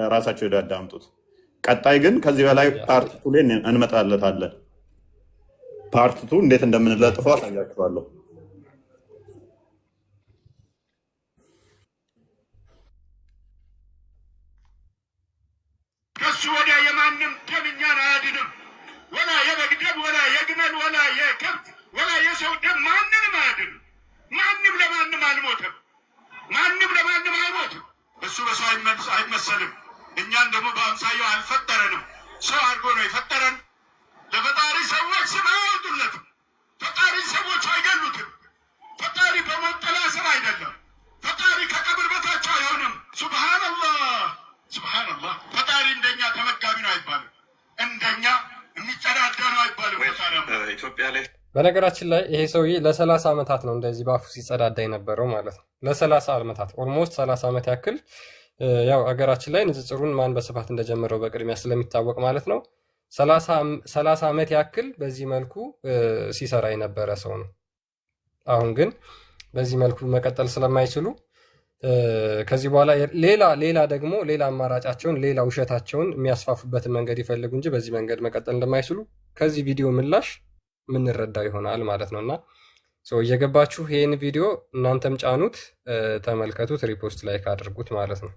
ራሳቸው ያዳምጡት። ቀጣይ ግን ከዚህ በላይ ፓርት 2 ላይ እንመጣለታለን። ፓርት 2 እንዴት እንደምንለጥፈው አሳያችኋለሁ። ከሱ ወዲያ የማንም ደም እኛን አያድንም። ወላ የበግ ደም ወላ የግመል ወላ የከብት ወላ የሰው ደም ማንንም አያድንም። ማንም ለማንም አልሞተም። ማንም ለማንም አይሞትም። እሱ በሰው አይመሰልም። እኛን ደግሞ በአምሳያው አልፈጠረንም። ሰው አድርጎ ነው የፈጠረን። ለፈጣሪ ሰዎች ስም አያወጡለትም። ፈጣሪ ሰዎች አይገሉትም። ፈጣሪ በመጠለያ ስር አይደለም። ፈጣሪ ከቀብር በታች አይሆንም። ሱብሃንአላህ ሱብሃንአላህ። ፈጣሪ እንደኛ ተመጋቢ ነው አይባልም። እንደኛ የሚጸዳዳ ነው አይባልም። ፈጣሪ ኢትዮጵያ ላይ በነገራችን ላይ ይሄ ሰውዬ ለ30 ዓመታት ነው እንደዚህ ባፉ ሲጸዳዳ የነበረው ማለት ነው። ለ30 ዓመታት ኦልሞስት 30 ዓመት ያክል ያው አገራችን ላይ ንጽጽሩን ማን በስፋት እንደጀመረው በቅድሚያ ስለሚታወቅ ማለት ነው 30 ዓመት ያክል በዚህ መልኩ ሲሰራ የነበረ ሰው ነው። አሁን ግን በዚህ መልኩ መቀጠል ስለማይችሉ ከዚህ በኋላ ሌላ አማራጫቸውን ሌላ ውሸታቸውን የሚያስፋፉበትን መንገድ ይፈልጉ እንጂ በዚህ መንገድ መቀጠል እንደማይችሉ ከዚህ ቪዲዮ ምላሽ ምንረዳው ይሆናል ማለት ነውና እየገባችሁ ይሄን ቪዲዮ እናንተም ጫኑት፣ ተመልከቱት፣ ሪፖስት ላይክ አድርጉት ማለት ነው።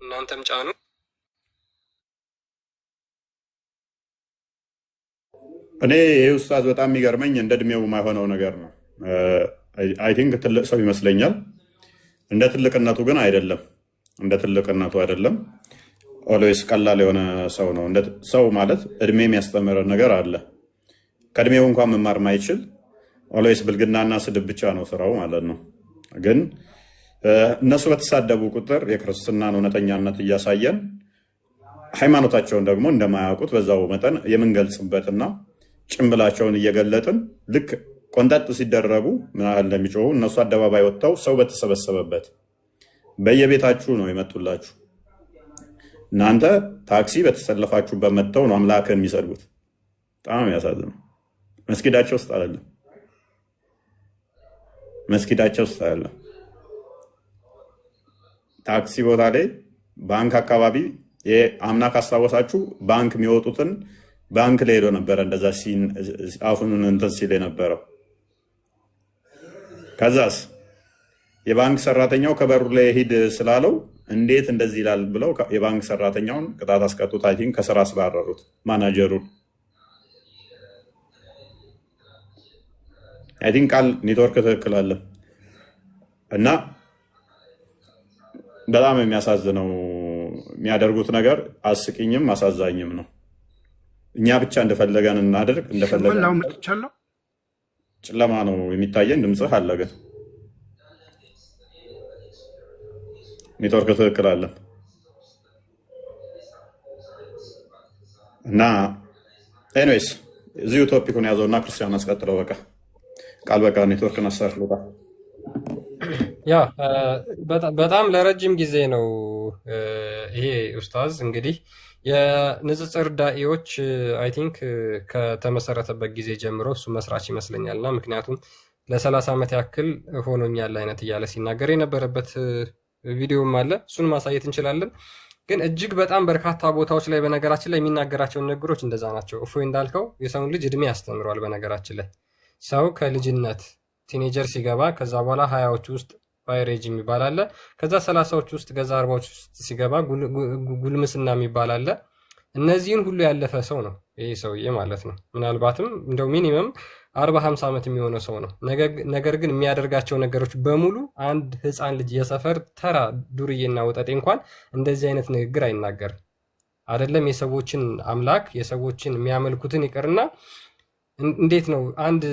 እናንተም ጫኑት። እኔ ይሄ ኡስታዝ በጣም የሚገርመኝ እንደ እድሜው የማይሆነው ነገር ነው። አይ ቲንክ ትልቅ ሰው ይመስለኛል። እንደ ትልቅነቱ ግን አይደለም። እንደ ትልቅነቱ አይደለም። ኦልዌይስ ቀላል የሆነ ሰው ነው። ሰው ማለት እድሜ የሚያስተምር ነገር አለ። ከእድሜው እንኳን መማር ማይችል ኦልዌይስ ብልግናና ስድብ ብቻ ነው ስራው ማለት ነው። ግን እነሱ በተሳደቡ ቁጥር የክርስትናን እውነተኛነት እያሳየን ሃይማኖታቸውን ደግሞ እንደማያውቁት በዛው መጠን የምንገልጽበትና ጭምብላቸውን እየገለጥን ልክ ቆንጠጥ ሲደረጉ ምን ያህል እንደሚጮሁ እነሱ አደባባይ ወጥተው ሰው በተሰበሰበበት በየቤታችሁ ነው የመጡላችሁ። እናንተ ታክሲ በተሰለፋችሁበት መጥተው ነው አምላክን የሚሰድቡት። በጣም ያሳዝነው። መስጊዳቸው ውስጥ አይደለም። መስጊዳቸው ውስጥ አይደለም። ታክሲ ቦታ ላይ ባንክ አካባቢ አምና ካስታወሳችሁ ባንክ የሚወጡትን ባንክ ላይ ሄዶ ነበረ እንደዛ አፉን እንትን ሲል የነበረው። ከዛስ የባንክ ሰራተኛው ከበሩ ላይ ሂድ ስላለው እንዴት እንደዚህ ይላል ብለው የባንክ ሰራተኛውን ቅጣት አስቀጡት። አይ ቲንክ ከስራ አስባረሩት ማናጀሩን። አይ ቲንክ ቃል ኔትወርክ ትክክል አለ እና በጣም የሚያሳዝነው የሚያደርጉት ነገር አስቂኝም አሳዛኝም ነው። እኛ ብቻ እንደፈለገን እናደርግ እንደፈለገን። ጨለማ ነው የሚታየን፣ ድምፅህ አለ ግን ኔትወርክ ትክክል አለ እና ኤኒዌይስ እዚሁ ቶፒኩን ያዘውና ክርስቲያን አስቀጥለው። በቃ ቃል በቃ ኔትወርክን አስተካክሎታል። ያ በጣም ለረጅም ጊዜ ነው ይሄ ኡስታዝ እንግዲህ የንጽጽር ዳኢዎች አይ ቲንክ ከተመሰረተበት ጊዜ ጀምሮ እሱ መስራች ይመስለኛልና ምክንያቱም ለ30 ዓመት ያክል ሆኖኛል አይነት እያለ ሲናገር የነበረበት ቪዲዮም አለ። እሱን ማሳየት እንችላለን። ግን እጅግ በጣም በርካታ ቦታዎች ላይ በነገራችን ላይ የሚናገራቸው ነገሮች እንደዛ ናቸው። እፎይ እንዳልከው የሰውን ልጅ እድሜ ያስተምረዋል። በነገራችን ላይ ሰው ከልጅነት ቲኔጀር ሲገባ ከዛ በኋላ 20ዎች ውስጥ ባይሬጅ የሚባል አለ። ከዛ 30ዎች ውስጥ ከዛ 40ዎች ውስጥ ሲገባ ጉልምስና የሚባል አለ። እነዚህን ሁሉ ያለፈ ሰው ነው ይሄ ሰውዬ ማለት ነው። ምናልባትም እንደው ሚኒመም 40-50 ዓመት የሚሆነው ሰው ነው። ነገር ግን የሚያደርጋቸው ነገሮች በሙሉ አንድ ህፃን ልጅ የሰፈር ተራ ዱርዬና ወጠጤ እንኳን እንደዚህ አይነት ንግግር አይናገርም። አይደለም የሰዎችን አምላክ የሰዎችን የሚያመልኩትን ይቅርና እንዴት ነው አንድ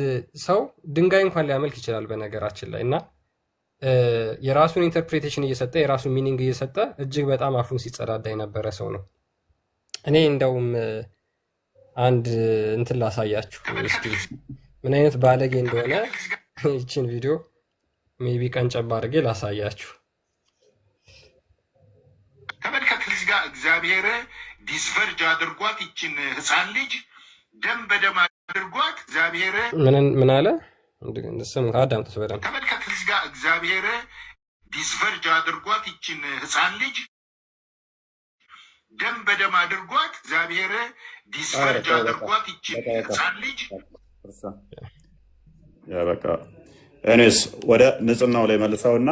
ሰው ድንጋይ እንኳን ሊያመልክ ይችላል በነገራችን ላይ እና የራሱን ኢንተርፕሬቴሽን እየሰጠ የራሱን ሚኒንግ እየሰጠ እጅግ በጣም አፉን ሲጸዳዳ የነበረ ሰው ነው። እኔ እንደውም አንድ እንትን ላሳያችሁ እስኪ ምን አይነት ባለጌ እንደሆነ ይችን ቪዲዮ ሜቢ ቀንጨብ አድርጌ ላሳያችሁ። ተመልከት፣ እዚህ ጋር እግዚአብሔር ዲስቨርጅ አድርጓት ይችን ህፃን ልጅ ደም በደም አድርጓት እግዚአብሔር ምን አለ እንደሰም አዳምጥ በደም ተመልከት፣ እዚህ ጋር እግዚአብሔር ዲስቨርጅ አድርጓት ይችን ህፃን ልጅ ደም በደም አድርጓት እግዚአብሔር ዲስፈርጅ አድርጓት ይችል ህፃን ልጅ በቃ እኔስ ወደ ንጽህናው ላይ መልሰውና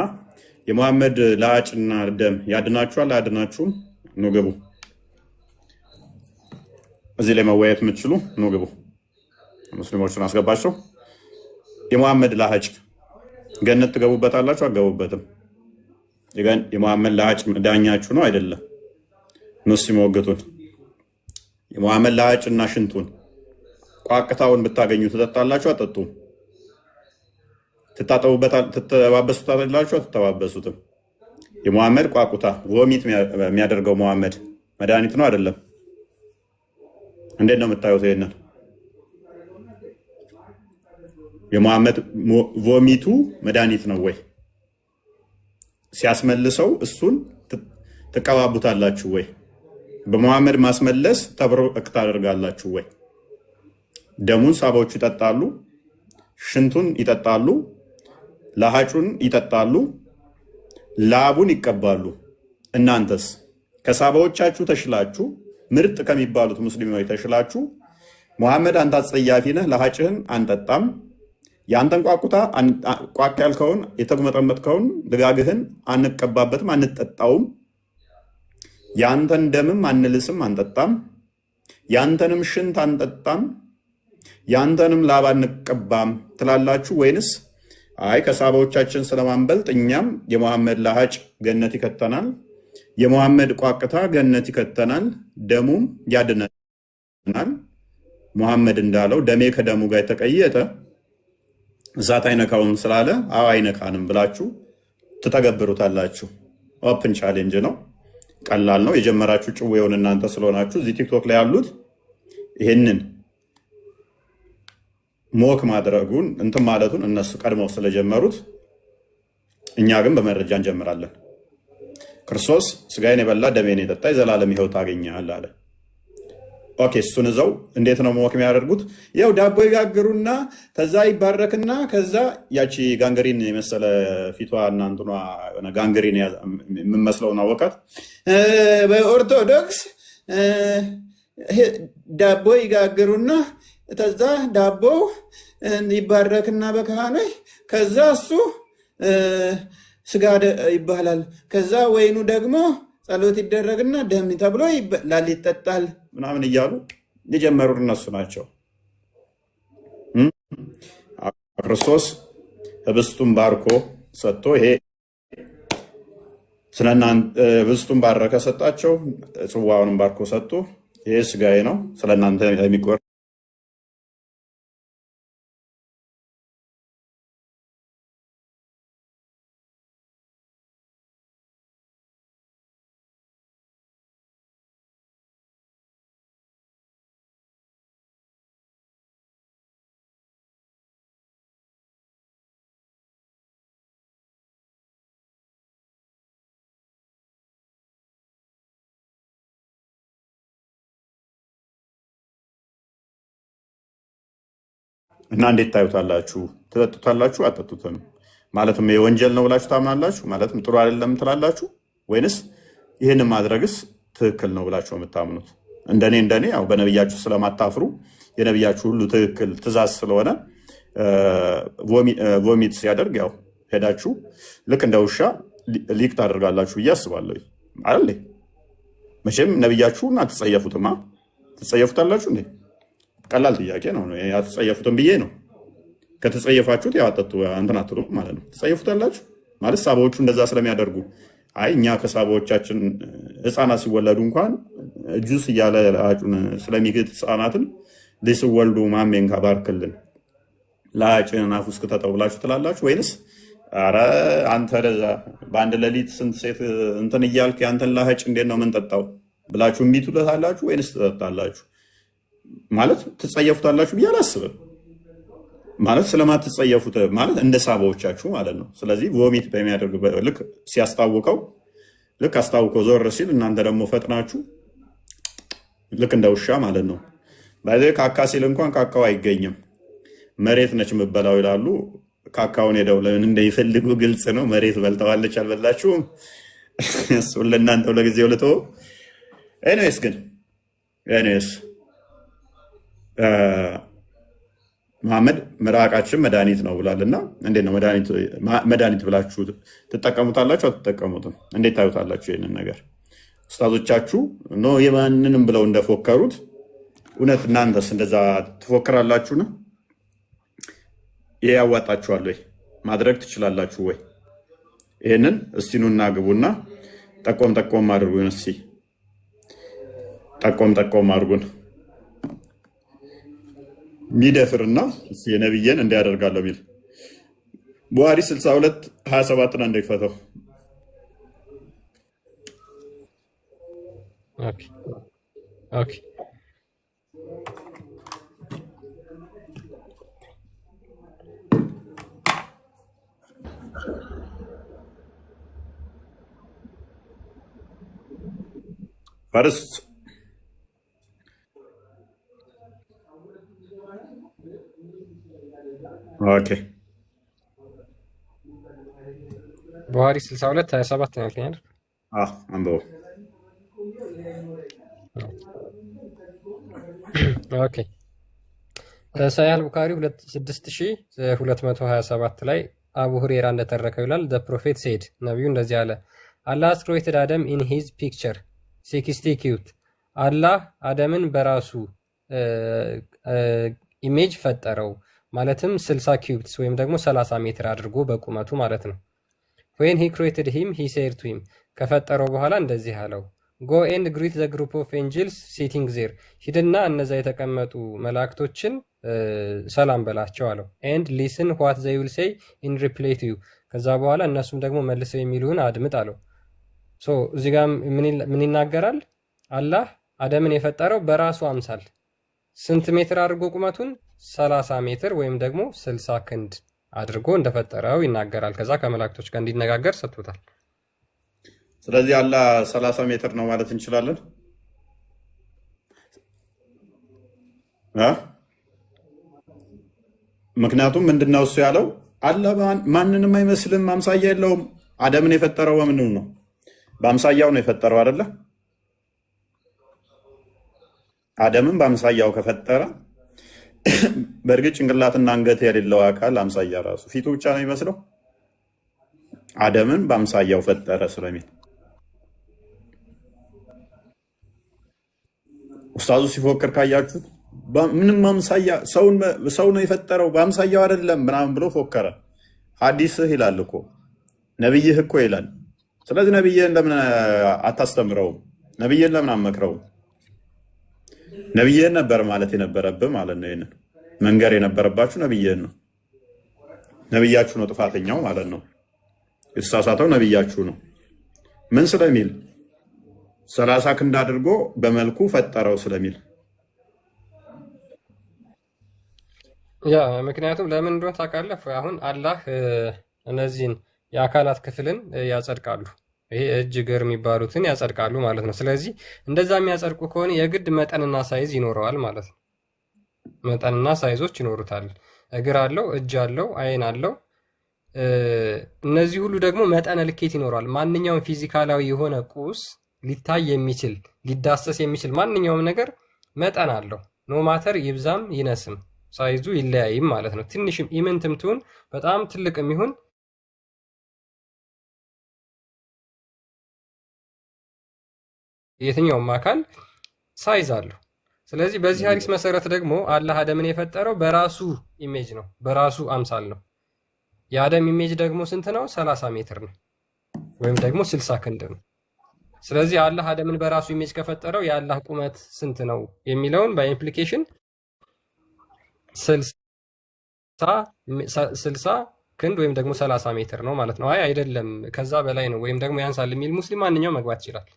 የሙሐመድ ለአጭና ደም ያድናችኋል አያድናችሁም? ኑ ግቡ። እዚህ ላይ መወያየት የምትችሉ ኑ ግቡ። ሙስሊሞችን አስገባቸው። የሙሐመድ ለአጭ ገነት ትገቡበታላችሁ አትገቡበትም? የሙሐመድ ለአጭ ዳኛችሁ ነው አይደለም? ኑ ሲሞግቱን የሙሐመድ ለአጭና ሽንቱን ቋቅታውን ብታገኙ ትጠጣላችሁ አትጠጡም? ትተባበሱታላችሁ አትተባበሱትም? የሙሐመድ ቋቁታ ቮሚት የሚያደርገው ሙሐመድ መድኃኒት ነው አይደለም? እንዴት ነው የምታዩት? ይሄንን የሙሐመድ ቮሚቱ መድኃኒት ነው ወይ? ሲያስመልሰው እሱን ትቀባቡታላችሁ ወይ? በሙሐመድ ማስመለስ ተብረክ ታደርጋላችሁ ወይ? ደሙን ሳባዎቹ ይጠጣሉ፣ ሽንቱን ይጠጣሉ፣ ለሃጩን ይጠጣሉ፣ ላቡን ይቀባሉ። እናንተስ ከሳባዎቻችሁ ተሽላችሁ ምርጥ ከሚባሉት ሙስሊሞች ተሽላችሁ ሙሐመድ አንተ አጸያፊ ነህ፣ ለሃጭህን አንጠጣም፣ የአንተን ቋቁታ ቋቅ ያልከውን የተጉመጠመጥከውን ልጋግህን አንቀባበትም፣ አንጠጣውም፣ የአንተን ደምም አንልስም፣ አንጠጣም፣ የአንተንም ሽንት አንጠጣም፣ የአንተንም ላብ አንቀባም ትላላችሁ? ወይንስ አይ ከሳባዎቻችን ስለማንበልጥ እኛም የሙሐመድ ለሃጭ ገነት ይከተናል፣ የሙሐመድ ቋቅታ ገነት ይከተናል፣ ደሙም ያድነናል፣ ሙሐመድ እንዳለው ደሜ ከደሙ ጋር የተቀየጠ እሳት አይነካውም ስላለ አዎ አይነካንም ብላችሁ ትተገብሩታላችሁ? ኦፕን ቻሌንጅ ነው፣ ቀላል ነው። የጀመራችሁ ጭዌውን እናንተ ስለሆናችሁ እዚህ ቲክቶክ ላይ ያሉት ይሄንን ሞክ ማድረጉን እንትን ማለቱን እነሱ ቀድመው ስለጀመሩት እኛ ግን በመረጃ እንጀምራለን። ክርስቶስ ስጋዬን የበላ ደሜን የጠጣ የዘላለም ሕይወት አገኛል አለ። ኦኬ፣ እሱን እዘው እንዴት ነው ሞክ የሚያደርጉት? ያው ዳቦ ይጋግሩና ከዛ ይባረክና ከዛ ያቺ ጋንግሪን የመሰለ ፊቷ እና እንትኗ ጋንግሪን የምመስለውን አወቃት። በኦርቶዶክስ ዳቦ ይጋግሩና ከዛ ዳቦ ይባረክና በካህኖች ከዛ እሱ ስጋ ይባላል። ከዛ ወይኑ ደግሞ ጸሎት ይደረግና ደም ተብሎ ይበላል ይጠጣል ምናምን እያሉ የጀመሩ እነሱ ናቸው። ክርስቶስ ህብስቱን ባርኮ ሰጥቶ ይሄ ህብስቱን ባረከ ሰጣቸው፣ ጽዋውንም ባርኮ ሰጡ። ይሄ ስጋዬ ነው ስለእናንተ የሚቆር እና እንዴት ታዩታላችሁ? ትጠጡታላችሁ? አትጠጡትም? ማለትም የወንጀል ነው ብላችሁ ታምናላችሁ? ማለትም ጥሩ አይደለም ትላላችሁ? ወይንስ ይህን ማድረግስ ትክክል ነው ብላችሁ የምታምኑት? እንደኔ ያው በነብያችሁ ስለማታፍሩ የነብያችሁ ሁሉ ትክክል ትእዛዝ ስለሆነ ቮሚት ሲያደርግ ያው ሄዳችሁ ልክ እንደ ውሻ ሊክ ታደርጋላችሁ ብዬ አስባለሁ። አይደል? መቼም ነብያችሁን አትጸየፉትማ። ትጸየፉታላችሁ እንዴ? ቀላል ጥያቄ ነው። አትጸየፉትም ብዬ ነው። ከተጸየፋችሁት ያው አጠጡ እንትን አትሉ ማለት ነው። ትጸየፉታላችሁ ማለት ሳባዎቹ እንደዛ ስለሚያደርጉ አይ እኛ ከሳባዎቻችን ህፃናት ሲወለዱ እንኳን ጁስ እያለ ለአጩን ስለሚግጥ ህፃናትን ሊስወልዱ ማሜን ካባርክልን ለአጭን አፍ ውስጥ ከተጠው ብላችሁ ትላላችሁ? ወይንስ አረ አንተ ደዛ በአንድ ሌሊት ስንት ሴት እንትን እያልክ ያንተን ላህጭ እንዴት ነው የምንጠጣው ብላችሁ እምቢ ትሉታላችሁ? ወይንስ ትጠጣላችሁ? ማለት ትጸየፉታላችሁ ብዬ አላስብም። ማለት ስለማትጸየፉት ማለት እንደ ሳባዎቻችሁ ማለት ነው። ስለዚህ ቮሚት በሚያደርግበት ልክ ሲያስታውቀው ልክ አስታውቀው ዞር ሲል እናንተ ደግሞ ፈጥናችሁ ልክ እንደ ውሻ ማለት ነው። በዚህ ካካ ሲል እንኳን ካካው አይገኝም መሬት ነች የምበላው ይላሉ። ካካውን ሄደው ለምን እንደሚፈልጉ ግልጽ ነው። መሬት በልተዋለች አልበላችሁም? እሱን ለእናንተው ለጊዜው ልተው። ኤኒዌይስ ግን ኤኒዌይስ መሐመድ ምራቃችን መድኃኒት ነው ብሏልና እንዴት ነው መድኃኒት ብላችሁ ትጠቀሙታላችሁ? አትጠቀሙትም? እንዴት ታዩታላችሁ ይህንን ነገር? ኡስታዞቻችሁ ኖ የማንንም ብለው እንደፎከሩት እውነት እናንተስ እንደዛ ትፎክራላችሁ ነው? ይሄ ያዋጣችኋል ወይ? ማድረግ ትችላላችሁ ወይ? ይህንን እስቲ ኑና ግቡና ጠቆም አድርጉን። እስቲ ጠቆም አድርጉን። ሚደፍርና የነብይን እንዲያደርጋለሁ ሚል ቡሃሪ 62:27 አንዴ ክፈተው። ኦኬ ኦኬ ፈርስት ኦኬ ቡሃሪ 62:27 ነው ያልከኝ አይደል? አንብበው። ኦኬ ሰሒህ አል-ቡኻሪ 6227 ላይ አቡ ሁሬራ እንደተረከው ይላል። ዘ ፕሮፌት ሴድ ነቢዩ እንደዚህ አለ፣ አላህ ክሬትድ አደም ኢን ሂዝ ፒክቸር 60 ኪዩት። አላህ አደምን በራሱ ኢሜጅ ፈጠረው፣ ማለትም 60 ኪዩብስ ወይም ደግሞ 30 ሜትር አድርጎ በቁመቱ ማለት ነው። ዌን ሂ ክሬትድ ሂም ሂ ሴድ ቱ ሂም፣ ከፈጠረው በኋላ እንደዚህ አለው፣ ጎ ኤንድ ግሪት ዘ ግሩፕ ኦፍ ኤንጅልስ ሲቲንግ ዜር፣ ሂድና እነዛ የተቀመጡ መላእክቶችን ሰላም በላቸው አለው። ኤንድ ሊስን ዋት ዘይ ዊል ሴይ ኢን ሪፕላይ ቱ ዩ፣ ከዛ በኋላ እነሱም ደግሞ መልሰው የሚሉህን አድምጥ አለው። ሶ እዚህ ጋር ምን ይናገራል? አላህ አደምን የፈጠረው በራሱ አምሳል ስንት ሜትር አድርጎ ቁመቱን 30 ሜትር ወይም ደግሞ 60 ክንድ አድርጎ እንደፈጠረው ይናገራል። ከዛ ከመላእክቶች ጋር እንዲነጋገር ሰጥቶታል። ስለዚህ አላህ 30 ሜትር ነው ማለት እንችላለን። ምክንያቱም ምንድነው እሱ ያለው አላህ ማንንም አይመስልም፣ አምሳያ የለውም። አደምን የፈጠረው በምንድን ነው? በአምሳያው ነው የፈጠረው አይደለ? አደምን በአምሳያው ከፈጠረ በእርግጥ ጭንቅላትና አንገት የሌለው አካል አምሳያ ራሱ ፊቱ ብቻ ነው የሚመስለው። አደምን በአምሳያው ፈጠረ ስለሚል ኡስታዙ ሲፎክር ካያችሁት ምንም አምሳያ ሰው ነው የፈጠረው በአምሳያው አይደለም ምናምን ብሎ ፎከረ። ሐዲስህ ይላል እኮ ነብይህ እኮ ይላል። ስለዚህ ነብይህን ለምን አታስተምረውም? ነብይህን ለምን አመክረውም? ነብይህን ነበር ማለት የነበረብህ ማለት ነው። ይሄንን መንገር የነበረባችሁ ነብይህን ነው። ነብያችሁ ነው ጥፋተኛው ማለት ነው። የተሳሳተው ነብያችሁ ነው። ምን ስለሚል 30 ክንድ አድርጎ በመልኩ ፈጠረው ስለሚል ያ ምክንያቱም ለምን እንደሆነ ታውቃለህ? አሁን አላህ እነዚህን የአካላት ክፍልን ያጸድቃሉ። ይሄ እጅ እግር የሚባሉትን ያጸድቃሉ ማለት ነው። ስለዚህ እንደዛ የሚያጸድቁ ከሆነ የግድ መጠንና ሳይዝ ይኖረዋል ማለት ነው። መጠንና ሳይዞች ይኖሩታል። እግር አለው፣ እጅ አለው፣ አይን አለው። እነዚህ ሁሉ ደግሞ መጠነ ልኬት ይኖረዋል። ማንኛውም ፊዚካላዊ የሆነ ቁስ ሊታይ የሚችል ሊዳሰስ የሚችል ማንኛውም ነገር መጠን አለው። ኖ ማተር ይብዛም ይነስም ሳይዙ ይለያይም ማለት ነው። ትንሽም ኢምንትም ትሁን በጣም ትልቅ የሚሆን የትኛውም አካል ሳይዝ አለው። ስለዚህ በዚህ ሐዲስ መሰረት ደግሞ አላህ አደምን የፈጠረው በራሱ ኢሜጅ ነው፣ በራሱ አምሳል ነው። የአደም ኢሜጅ ደግሞ ስንት ነው? 30 ሜትር ነው ወይም ደግሞ 60 ክንድ ነው። ስለዚህ አላህ አደምን በራሱ ኢሜጅ ከፈጠረው የአላህ ቁመት ስንት ነው የሚለውን በኢምፕሊኬሽን 60 ክንድ ወይም ደግሞ 30 ሜትር ነው ማለት ነው። አይ አይደለም ከዛ በላይ ነው ወይም ደግሞ ያንሳል የሚል ሙስሊም ማንኛው መግባት ይችላል።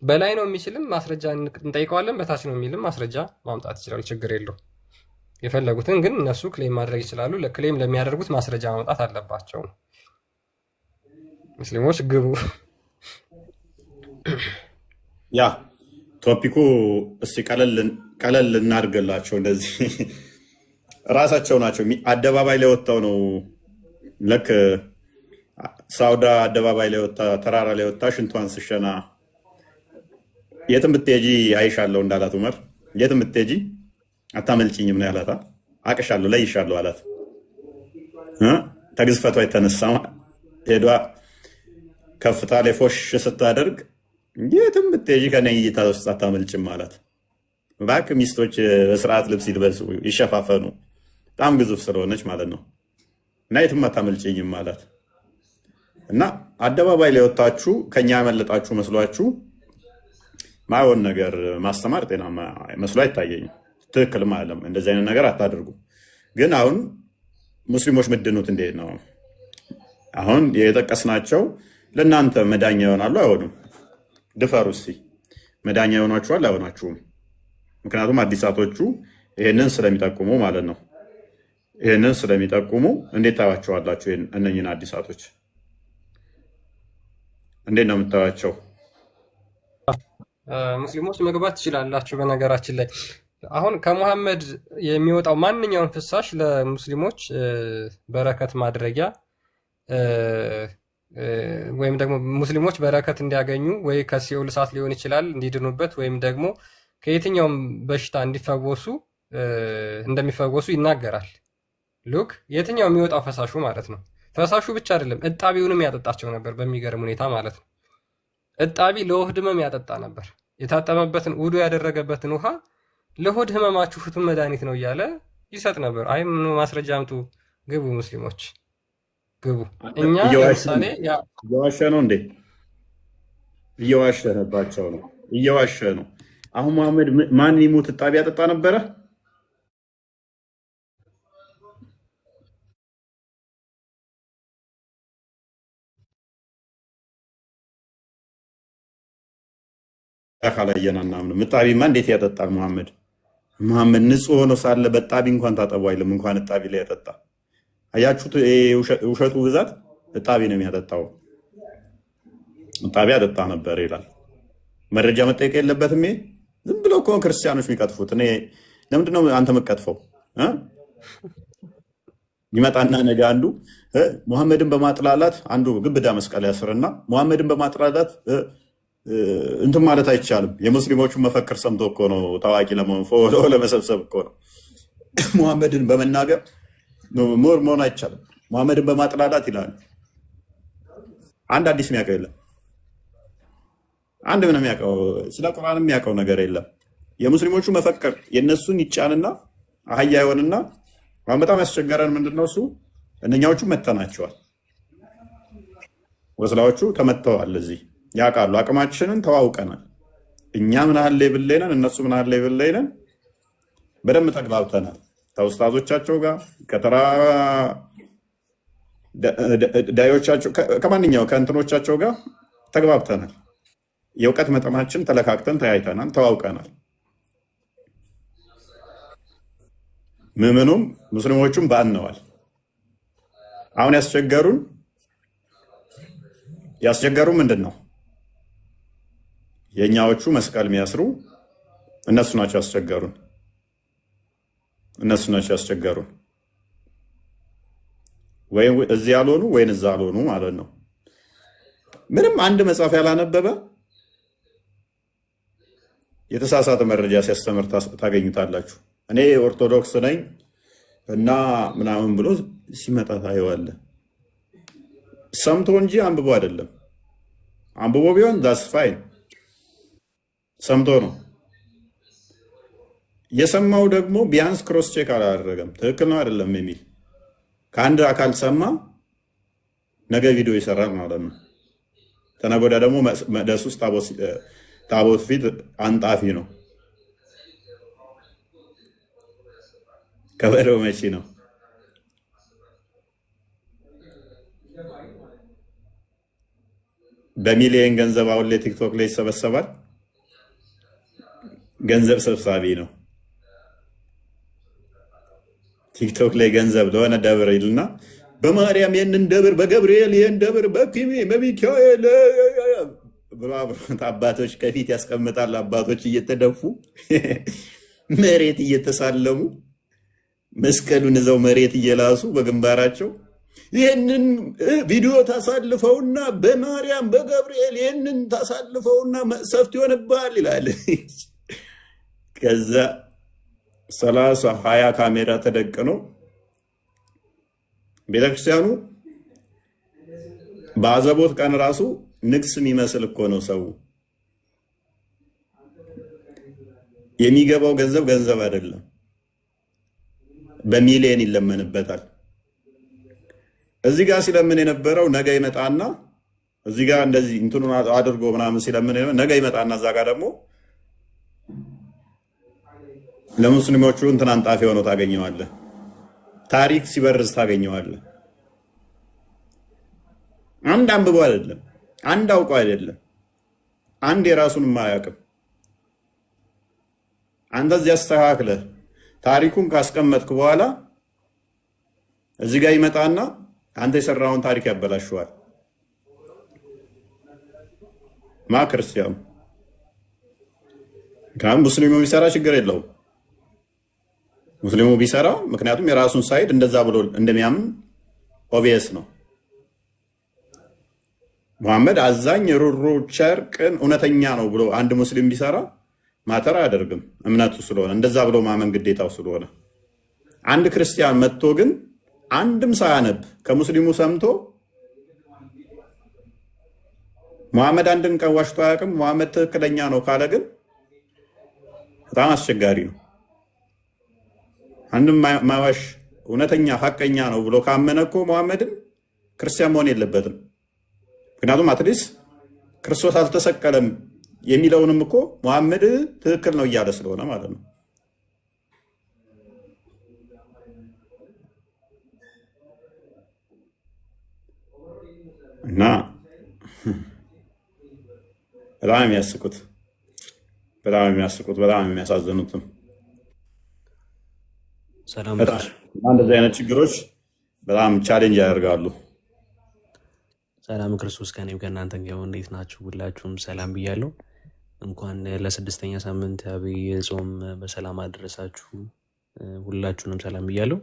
በላይ ነው የሚችልም ማስረጃ እንጠይቀዋለን፣ በታች ነው የሚልም ማስረጃ ማምጣት ይችላል። ችግር የለው። የፈለጉትን ግን እነሱ ክሌም ማድረግ ይችላሉ። ለክሌም ለሚያደርጉት ማስረጃ ማምጣት አለባቸው። ሙስሊሞች ግቡ። ያ ቶፒኩ እስቲ ቀለል እናድርግላቸው። እንደዚህ ራሳቸው ናቸው አደባባይ ላይ ወጣው ነው። ልክ ሳውዳ አደባባይ ላይ ወጣ፣ ተራራ ላይ ወጣ ሽንቷን ስሸና የትም ብትሄጂ አይሻለሁ እንዳላት ዑመር የትም ብትሄጂ አታመልጭኝም ነው ያላት። አቅሻለሁ ለይሻለሁ አላት። ተግዝፈቷ የተነሳ ሄዷ ከፍታ ላይ ፎሽ ስታደርግ የትም ብትሄጂ ከእኔ እይታ ውስጥ አታመልጭም አላት። እባክህ ሚስቶች በስርዓት ልብስ ይልበሱ ይሸፋፈኑ፣ በጣም ግዙፍ ስለሆነች ማለት ነው። እና የትም አታመልጭኝም አላት። እና አደባባይ ላይ ወጣችሁ ከኛ ያመለጣችሁ መስሏችሁ ማይሆን ነገር ማስተማር ጤናማ መስሎ አይታየኝም። ትክክልም አይደለም። እንደዚህ አይነት ነገር አታደርጉ። ግን አሁን ሙስሊሞች ምድኑት እንዴት ነው? አሁን የጠቀስናቸው ለእናንተ መዳኛ ይሆናሉ አይሆኑም? ድፈሩ እስኪ። መዳኛ ይሆናችኋል አይሆናችሁም? ምክንያቱም አዲሳቶቹ ይሄንን ስለሚጠቁሙ ማለት ነው። ይሄንን ስለሚጠቁሙ እንዴት ታያቸዋላችሁ? እነኝን አዲሳቶች እንዴት ነው የምታዩቸው? ሙስሊሞች መግባት ትችላላችሁ። በነገራችን ላይ አሁን ከሙሐመድ የሚወጣው ማንኛውም ፍሳሽ ለሙስሊሞች በረከት ማድረጊያ ወይም ደግሞ ሙስሊሞች በረከት እንዲያገኙ ወይ ከሲኦል እሳት ሊሆን ይችላል እንዲድኑበት፣ ወይም ደግሞ ከየትኛውም በሽታ እንዲፈወሱ እንደሚፈወሱ ይናገራል። ሉክ የትኛው የሚወጣው ፈሳሹ ማለት ነው። ፈሳሹ ብቻ አይደለም እጣቢውንም ያጠጣቸው ነበር በሚገርም ሁኔታ ማለት ነው። እጣቢ ለሆድ ህመም ያጠጣ ነበር። የታጠበበትን ውዱ ያደረገበትን ውሃ ለሆድ ህመማችሁ ፍቱን መድኃኒት ነው እያለ ይሰጥ ነበር። አይ ምን ማስረጃ አምጡ፣ ግቡ ሙስሊሞች ግቡ። እኛ ለምሳሌ እየዋሸ ነው እንዴ? እየዋሸነባቸው ነው፣ እየዋሸ ነው። አሁን መሐመድ ማን ይሙት እጣቢ ያጠጣ ነበረ? ካላየን አናምንም። እጣቢማ እንዴት ያጠጣል መሐመድ? መሐመድ ንጹህ ሆኖ ሳለ በጣቢ እንኳን ታጠቡ አይልም፣ እንኳን እጣቢ ላይ ያጠጣ። አያችሁት? ውሸቱ ብዛት እጣቢ ነው የሚያጠጣው። እጣቢ ያጠጣ ነበር ይላል። መረጃ መጠየቅ የለበትም። ይሄ ዝም ብለው እኮ ክርስቲያኖች የሚቀጥፉት። እኔ ለምንድን ነው አንተ የምትቀጥፈው? ይመጣና ነገ አንዱ ሙሐመድን በማጥላላት አንዱ ግብዳ መስቀል ያስርና ሙሐመድን በማጥላላት እንትን ማለት አይቻልም። የሙስሊሞቹን መፈክር ሰምቶ እኮ ነው ታዋቂ ለመሆን ፎሎ ለመሰብሰብ እኮ ነው። ሙሐመድን በመናገር ሞር መሆን አይቻልም። ሙሐመድን በማጥላላት ይላል። አንድ አዲስ የሚያውቀው የለም። አንድ ምን የሚያውቀው ስለ ቁርአን የሚያውቀው ነገር የለም። የሙስሊሞቹ መፈክር የነሱን ይጫንና አህያ ይሆንና አሁን በጣም ያስቸገረን ምንድነው እሱ እነኛዎቹ መተናቸዋል። ወስላዎቹ ተመተዋል። እዚህ ያውቃሉ። አቅማችንን ተዋውቀናል። እኛ ምን ያህል ሌቭል ላይ ነን፣ እነሱ ምን ያህል ሌቭል ላይ ነን፣ በደንብ ተግባብተናል። ከኡስታዞቻቸው ጋር ከተራ ዳዮቻቸው ከማንኛው ከእንትኖቻቸው ጋር ተግባብተናል። የእውቀት መጠናችን ተለካክተን ተያይተናል፣ ተዋውቀናል። ምዕመኑም ሙስሊሞቹም ባነዋል። አሁን ያስቸገሩ ምንድን ነው? የእኛዎቹ መስቀል የሚያስሩ እነሱ ናቸው ያስቸገሩን። ወይ እዚህ ያልሆኑ ወይን እዛ ያልሆኑ ማለት ነው። ምንም አንድ መጽሐፍ ያላነበበ የተሳሳተ መረጃ ሲያስተምር ታገኙታላችሁ። እኔ ኦርቶዶክስ ነኝ እና ምናምን ብሎ ሲመጣ ታየዋለህ። ሰምቶ እንጂ አንብቦ አይደለም። አንብቦ ቢሆን ዳስ ፋይን፣ ሰምቶ ነው። የሰማው ደግሞ ቢያንስ ክሮስ ቼክ አላደረገም፣ ትክክል ነው አይደለም የሚል ከአንድ አካል ሰማ፣ ነገ ቪዲዮ ይሰራል ማለት ነው። ተነገ ወዲያ ደግሞ መቅደስ ውስጥ ታቦት ፊት አንጣፊ ነው። ከበረው መቼ ነው? በሚሊየን ገንዘብ አሁን ላይ ቲክቶክ ላይ ይሰበሰባል። ገንዘብ ሰብሳቢ ነው። ቲክቶክ ላይ ገንዘብ ለሆነ ደብር ይልና በማርያም ይህንን ደብር፣ በገብርኤል ይህን ደብር፣ በኪሜ በሚካኤል አባቶች ከፊት ያስቀምጣል። አባቶች እየተደፉ መሬት እየተሳለሙ መስቀሉን እዛው መሬት እየላሱ በግንባራቸው ይህንን ቪዲዮ ታሳልፈውና በማርያም በገብርኤል ይህንን ታሳልፈውና መቅሰፍት ይሆንብሃል ይላል። ከዛ 30-20 ካሜራ ተደቅኖ ቤተክርስቲያኑ በአዘቦት ቀን ራሱ ንግስ የሚመስል እኮ ነው። ሰው የሚገባው ገንዘብ አይደለም፣ በሚሊየን ይለመንበታል። እዚህ ጋር ሲለምን የነበረው ነገ ይመጣና እዚህ ጋር እንደዚህ እንትኑን አድርጎ ምናምን ሲለምን ነገ ይመጣና እዛ ጋር ደግሞ ለሙስሊሞቹ እንትን አንጣፊ ሆኖ ታገኘዋለህ። ታሪክ ሲበርዝ ታገኘዋለህ። አንድ አንብቦ አይደለም፣ አንድ አውቆ አይደለም፣ አንድ የራሱን የማያውቅም። አንተ እዚህ አስተካክለህ ታሪኩን ካስቀመጥክ በኋላ እዚህ ጋር ይመጣና አንተ የሰራውን ታሪክ ያበላሸዋል። ማ ክርስቲያኑ ሙስሊሙ ቢሰራ ችግር የለውም። ሙስሊሙ ቢሰራ ምክንያቱም የራሱን ሳይድ እንደዛ ብሎ እንደሚያምን ኦብቪየስ ነው። ሙሐመድ አዛኝ፣ ሩሩ፣ ቸር፣ ቅን፣ እውነተኛ ነው ብሎ አንድ ሙስሊም ቢሰራ ማተር አያደርግም፣ እምነቱ ስለሆነ እንደዛ ብሎ ማመን ግዴታው ስለሆነ። አንድ ክርስቲያን መጥቶ ግን አንድም ሳያነብ ከሙስሊሙ ሰምቶ ሙሐመድ አንድን ቀን ዋሽቶ አያውቅም፣ ሙሐመድ ትክክለኛ ነው ካለ ግን በጣም አስቸጋሪ ነው። አንድም ማዋሽ እውነተኛ ሐቀኛ ነው ብሎ ካመነ እኮ ሙሐመድን ክርስቲያን መሆን የለበትም። ምክንያቱም አትሊስት ክርስቶስ አልተሰቀለም የሚለውንም እኮ ሙሐመድ ትክክል ነው እያለ ስለሆነ ማለት ነው። እና በጣም የሚያስቁት በጣም የሚያሳዝኑትም ሰላም እንደዚህ አይነት ችግሮች በጣም ቻሌንጅ ያደርጋሉ። ሰላም ክርስቶስ ከኔም ከእናንተ ጋር እንዴት ናችሁ? ሁላችሁም ሰላም ብያለሁ። እንኳን ለስድስተኛ ሳምንት አብይ ጾም በሰላም አደረሳችሁ። ሁላችሁንም ሰላም ብያለሁ።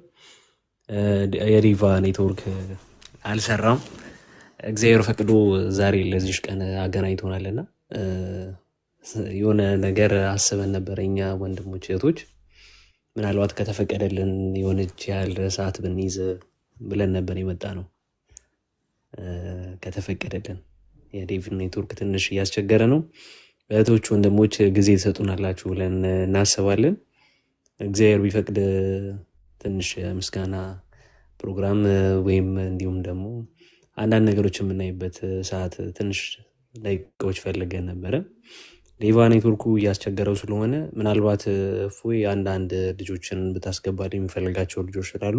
የሪቫ ኔትወርክ አልሰራም። እግዚአብሔር ፈቅዶ ዛሬ ለዚህ ቀን አገናኝቶናልና የሆነ ነገር አስበን ነበር እኛ ወንድሞች እህቶች፣ ምናልባት ከተፈቀደልን የሆነች ያህል ሰዓት ብንይዝ ብለን ነበር የመጣ ነው። ከተፈቀደልን የዴቭ ኔትወርክ ትንሽ እያስቸገረ ነው። እህቶች ወንድሞች ጊዜ ትሰጡናላችሁ ብለን እናስባለን። እግዚአብሔር ቢፈቅድ ትንሽ ምስጋና ፕሮግራም ወይም እንዲሁም ደግሞ አንዳንድ ነገሮች የምናይበት ሰዓት ትንሽ ደቂቃዎች ፈልገን ነበረ። ዴቫ ኔትወርኩ እያስቸገረው ስለሆነ ምናልባት ፎይ አንዳንድ ልጆችን ብታስገባልኝ የሚፈልጋቸው ልጆች ስላሉ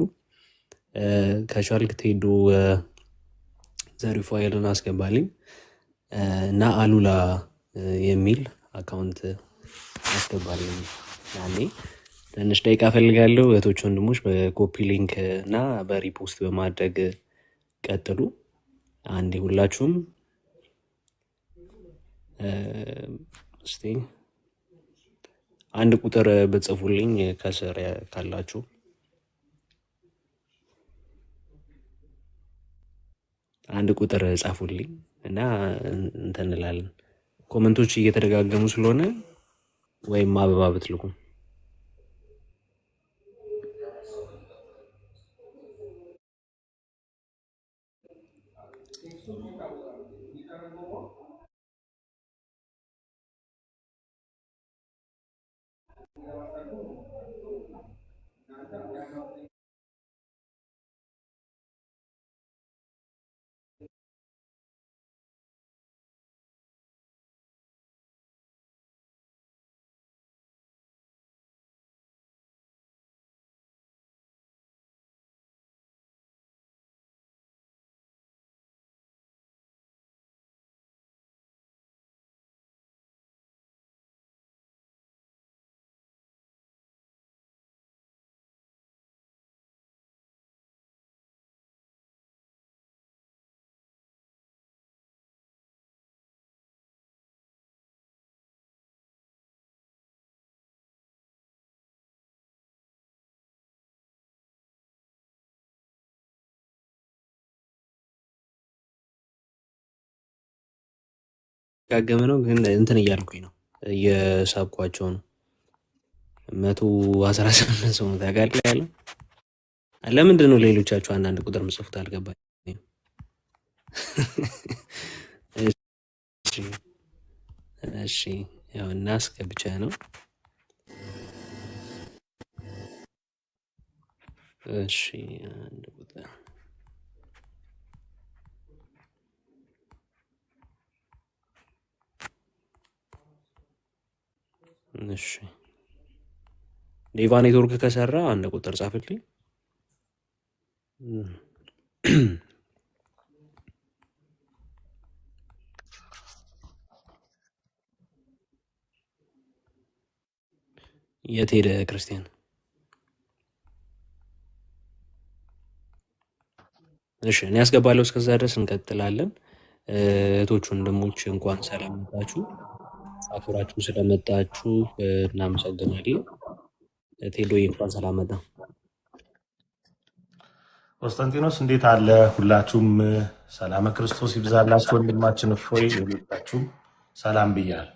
ከቻልክ ቴዶ ዘሪፋይልን አስገባልኝ እና አሉላ የሚል አካውንት አስገባልኝ። ያኔ ትንሽ ደቂቃ ፈልጋለሁ። እህቶች ወንድሞች በኮፒ ሊንክ እና በሪፖስት በማድረግ ቀጥሉ። አንዴ ሁላችሁም እስቲ አንድ ቁጥር በጽፉልኝ ከስር ካላችሁ አንድ ቁጥር ጻፉልኝ እና እንትን እንላለን። ኮሜንቶች እየተደጋገሙ ስለሆነ ወይም አበባ ብትልኩ ጋገመ ነው ግን እንትን እያልኩኝ ነው እየሳብኳቸው ነው። 118 ሰው ነው ታውቃለህ ያለው። ለምንድን ነው ሌሎቻችሁ አንዳንድ ቁጥር ምጽፉት አልገባኝም። እሺ ያው እናስገብቻ ነው። እሺ አንድ ቁጥር እሺ ዴቫ ኔትወርክ ከሰራ አንድ ቁጥር ጻፍልኝ። የት ሄደ ክርስቲያን? እሺ እኔ ያስገባለሁ። እስከዛ ድረስ እንቀጥላለን። እህቶች ወንድሞች እንኳን ሰላም መጣችሁ። አክብራችሁ ስለመጣችሁ እናመሰግናለን። ቴዶዬ እንኳን ሰላም መጣ። ቆስጠንጢኖስ እንዴት አለ? ሁላችሁም ሰላም ክርስቶስ ይብዛላችሁ። ወንድማችን እፎይ ሁላችሁም ሰላም ብያል።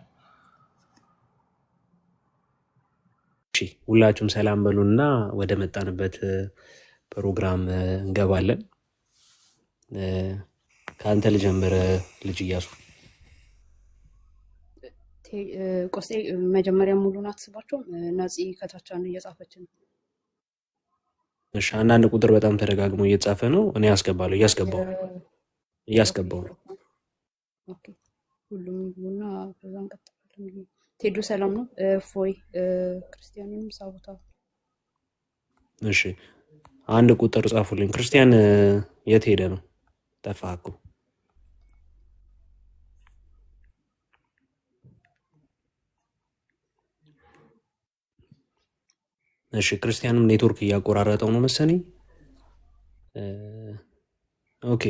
እሺ ሁላችሁም ሰላም በሉና ወደ መጣንበት ፕሮግራም እንገባለን። ከአንተ ልጀምር ልጅ እያሱ። ቆስጤ መጀመሪያ ሙሉን አትስባቸውም። ናፂ ከታች ነው እየጻፈች ነው። እሺ አንዳንድ ቁጥር በጣም ተደጋግሞ እየጻፈ ነው። እኔ አስገባለሁ እያስገባው ነው። ኦኬ ሁሉም ይሁንና ከዛ እንቀጥላለን። ቴዶ ሰላም ነው። ፎይ ክርስቲያንም ሳቡታ። እሺ አንድ ቁጥር ጻፉልኝ። ክርስቲያን የት ሄደ ነው? ጠፋኩ። እሺ ክርስቲያንም ኔትወርክ እያቆራረጠው ነው መሰለኝ። ኦኬ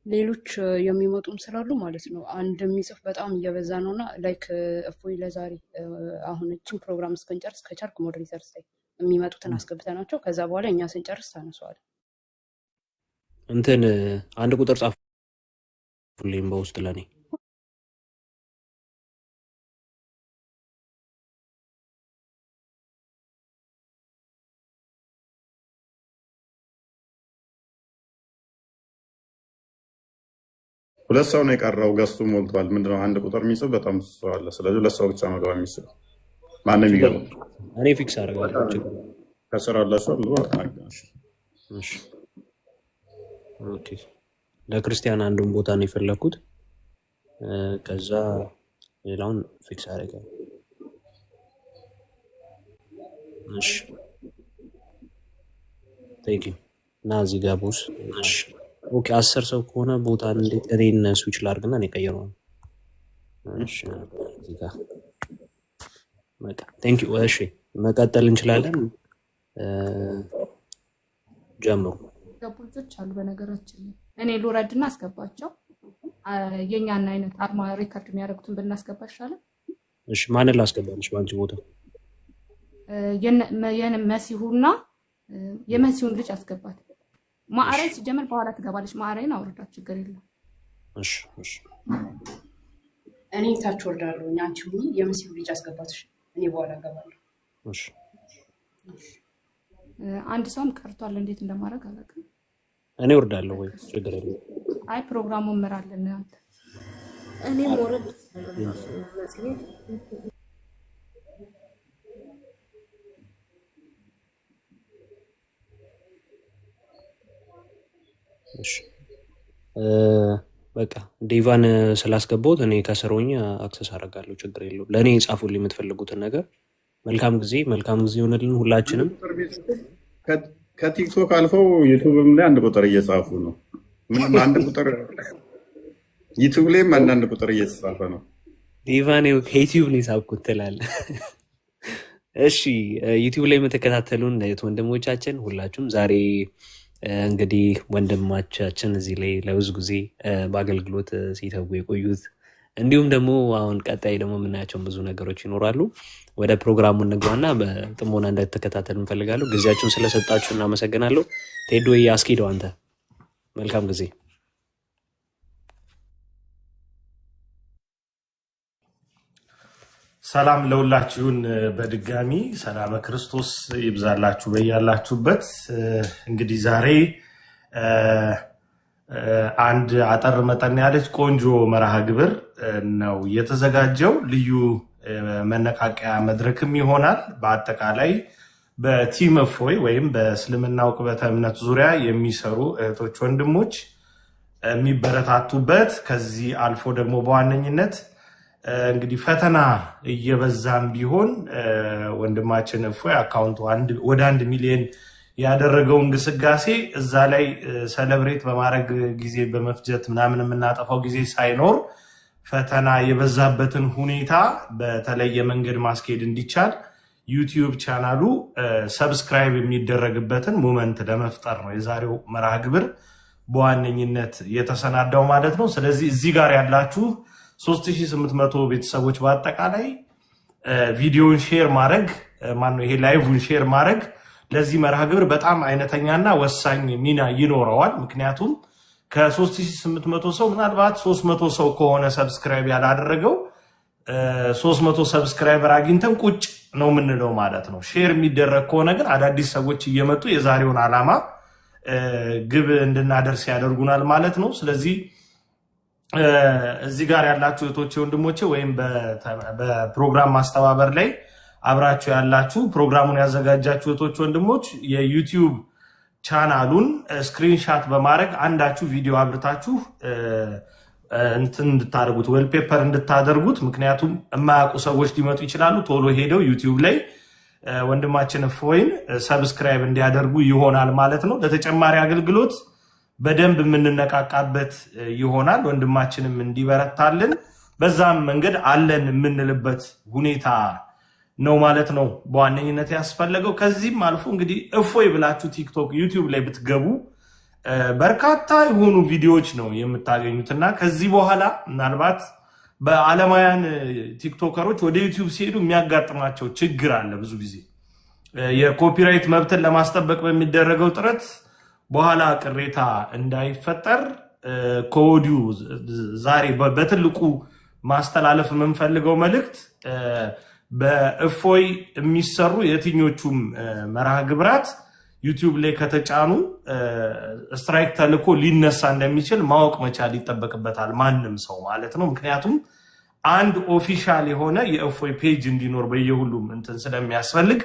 ሌሎች የሚመጡም ስላሉ ማለት ነው። አንድ የሚጽፍ በጣም እየበዛ ነውና ላይክ እፎይ ለዛሬ አሁን እቺን ፕሮግራም እስከንጨርስ ከቻልክ ሞዴሬተር ላይ የሚመጡትን አስገብተናቸው ከዛ በኋላ እኛ ስንጨርስ ታነሳዋለን። እንትን አንድ ቁጥር ጻፉልኝ በውስጥ ለኔ። ሁለት ሰው ነው የቀረው። ገዝቱ ሞልቷል። ምንድነው አንድ ቁጥር የሚጽፍ በጣም ሰው አለ። ስለዚህ ሁለት ሰው ብቻ መግባት የሚችል ማንም የሚገባው እኔ ፊክስ አደርጋለሁ። ከስራ አላችሁ አሉ። እሺ ኦኬ ለክርስቲያን አንዱን ቦታ ነው የፈለኩት። ከዛ ሌላውን ፊክስ አደርጋለሁ። እሺ ቴንክ ዩ እና እዚህ ጋር ቦስ። እሺ ኦኬ 10 ሰው ከሆነ ቦታ እንዴት እኔን ስዊች ላድርግና እኔ ቀይረው። እሺ እዚህ ጋር በቃ ቴንክ ዩ። እሺ መቀጠል እንችላለን። ጀምሩ። ገቡልጆች አሉ። በነገራችን ላይ እኔ ልውረድና አስገባቸው። የኛን አይነት አርማ ሪከርድ የሚያደርጉትን ብናስገባ ይሻላል። እሺ ማንን ላስገባልሽ? ባንቺ ቦታ የመሲሁና የመሲሁን ልጅ አስገባት። ማዕረይ ሲጀመር በኋላ ትገባለች። ማዕረይን አውርዳት ችግር የለም። እሺ እሺ እኔ ታች ወርዳለሁ። አንቺ ሁኚ የመሲሁ ልጅ አስገባትሽ። እኔ በኋላ እገባለሁ። እሺ አንድ ሰውም ቀርቷል። እንዴት እንደማድረግ አላውቅም። እኔ ወርዳለሁ ወይ ችግር የለም። አይ ፕሮግራሙን እመራለን አንተ። እኔ ወረድ እሺ በቃ ዴቫን ስላስገባሁት እኔ ከስሮኝ አክሰስ አደርጋለሁ። ችግር የለውም። ለእኔ ጻፉልኝ የምትፈልጉትን ነገር። መልካም ጊዜ ይሆንልን ሁላችንም። ከቲክቶክ አልፈው ዩቱብም ላይ አንድ ቁጥር እየጻፉ ነው። ምንም አንድ ቁጥር ዩቱብ ላይም አንዳንድ ቁጥር እየተጻፈ ነው። ዴቫን ከዩቲዩብ ነው የሳብኩት ትላለህ። እሺ ዩቲዩብ ላይ የምትከታተሉን ወንድሞቻችን ሁላችሁም ዛሬ እንግዲህ ወንድማቻችን እዚህ ላይ ለብዙ ጊዜ በአገልግሎት ሲተጉ የቆዩት እንዲሁም ደግሞ አሁን ቀጣይ ደግሞ የምናያቸው ብዙ ነገሮች ይኖራሉ። ወደ ፕሮግራሙ እንግባና በጥሞና እንድትከታተሉ እንፈልጋለሁ። ጊዜያችሁን ስለሰጣችሁ እናመሰግናለሁ። ቴዶ አስኪደው አንተ መልካም ጊዜ ሰላም ለሁላችሁን በድጋሚ ሰላም ክርስቶስ ይብዛላችሁ በያላችሁበት። እንግዲህ ዛሬ አንድ አጠር መጠን ያለች ቆንጆ መርሃ ግብር ነው የተዘጋጀው። ልዩ መነቃቂያ መድረክም ይሆናል። በአጠቃላይ በቲም እፎይ ወይም በእስልምና ዕቁበተ እምነት ዙሪያ የሚሰሩ እህቶች ወንድሞች የሚበረታቱበት፣ ከዚህ አልፎ ደግሞ በዋነኝነት እንግዲህ ፈተና እየበዛም ቢሆን ወንድማችን እፎይ አካውንቱ ወደ 1 ሚሊዮን ያደረገው እንቅስቃሴ እዛ ላይ ሰለብሬት በማድረግ ጊዜ በመፍጀት ምናምን የምናጠፋው ጊዜ ሳይኖር ፈተና የበዛበትን ሁኔታ በተለየ መንገድ ማስኬድ እንዲቻል ዩቲዩብ ቻናሉ ሰብስክራይብ የሚደረግበትን ሞመንት ለመፍጠር ነው የዛሬው መርሃ ግብር በዋነኝነት የተሰናዳው ማለት ነው። ስለዚህ እዚህ ጋር ያላችሁ 3800 ቤተሰቦች በአጠቃላይ ቪዲዮውን ሼር ማድረግ ይሄ ላይቭን ሼር ማድረግ ለዚህ መርሃ ግብር በጣም አይነተኛና ወሳኝ ሚና ይኖረዋል። ምክንያቱም ከ3800 ሰው ምናልባት 300 ሰው ከሆነ ሰብስክራይብ ያላደረገው 300 ሰብስክራይበር አግኝተን ቁጭ ነው የምንለው ማለት ነው። ሼር የሚደረግ ከሆነ ግን አዳዲስ ሰዎች እየመጡ የዛሬውን ዓላማ ግብ እንድናደርስ ያደርጉናል ማለት ነው። ስለዚህ እዚህ ጋር ያላችሁ እህቶቼ ወንድሞቼ ወይም በፕሮግራም ማስተባበር ላይ አብራችሁ ያላችሁ ፕሮግራሙን ያዘጋጃችሁ እህቶች ወንድሞች የዩቲዩብ ቻናሉን ስክሪንሻት በማድረግ አንዳችሁ ቪዲዮ አብርታችሁ እንትን እንድታደርጉት ዌልፔፐር እንድታደርጉት። ምክንያቱም የማያውቁ ሰዎች ሊመጡ ይችላሉ። ቶሎ ሄደው ዩቲዩብ ላይ ወንድማችን እፎይን ሰብስክራይብ እንዲያደርጉ ይሆናል ማለት ነው። ለተጨማሪ አገልግሎት በደንብ የምንነቃቃበት ይሆናል። ወንድማችንም እንዲበረታልን በዛም መንገድ አለን የምንልበት ሁኔታ ነው ማለት ነው በዋነኝነት ያስፈለገው። ከዚህም አልፎ እንግዲህ እፎይ ብላችሁ ቲክቶክ፣ ዩቲዩብ ላይ ብትገቡ በርካታ የሆኑ ቪዲዮዎች ነው የምታገኙትና ከዚህ በኋላ ምናልባት በዓለማውያን ቲክቶከሮች ወደ ዩቲዩብ ሲሄዱ የሚያጋጥማቸው ችግር አለ። ብዙ ጊዜ የኮፒራይት መብትን ለማስጠበቅ በሚደረገው ጥረት በኋላ ቅሬታ እንዳይፈጠር ከወዲሁ ዛሬ በትልቁ ማስተላለፍ የምንፈልገው መልእክት በእፎይ የሚሰሩ የትኞቹም መርሃ ግብራት ዩቲዩብ ላይ ከተጫኑ ስትራይክ ተልኮ ሊነሳ እንደሚችል ማወቅ መቻል ይጠበቅበታል ማንም ሰው ማለት ነው። ምክንያቱም አንድ ኦፊሻል የሆነ የእፎይ ፔጅ እንዲኖር በየሁሉም እንትን ስለሚያስፈልግ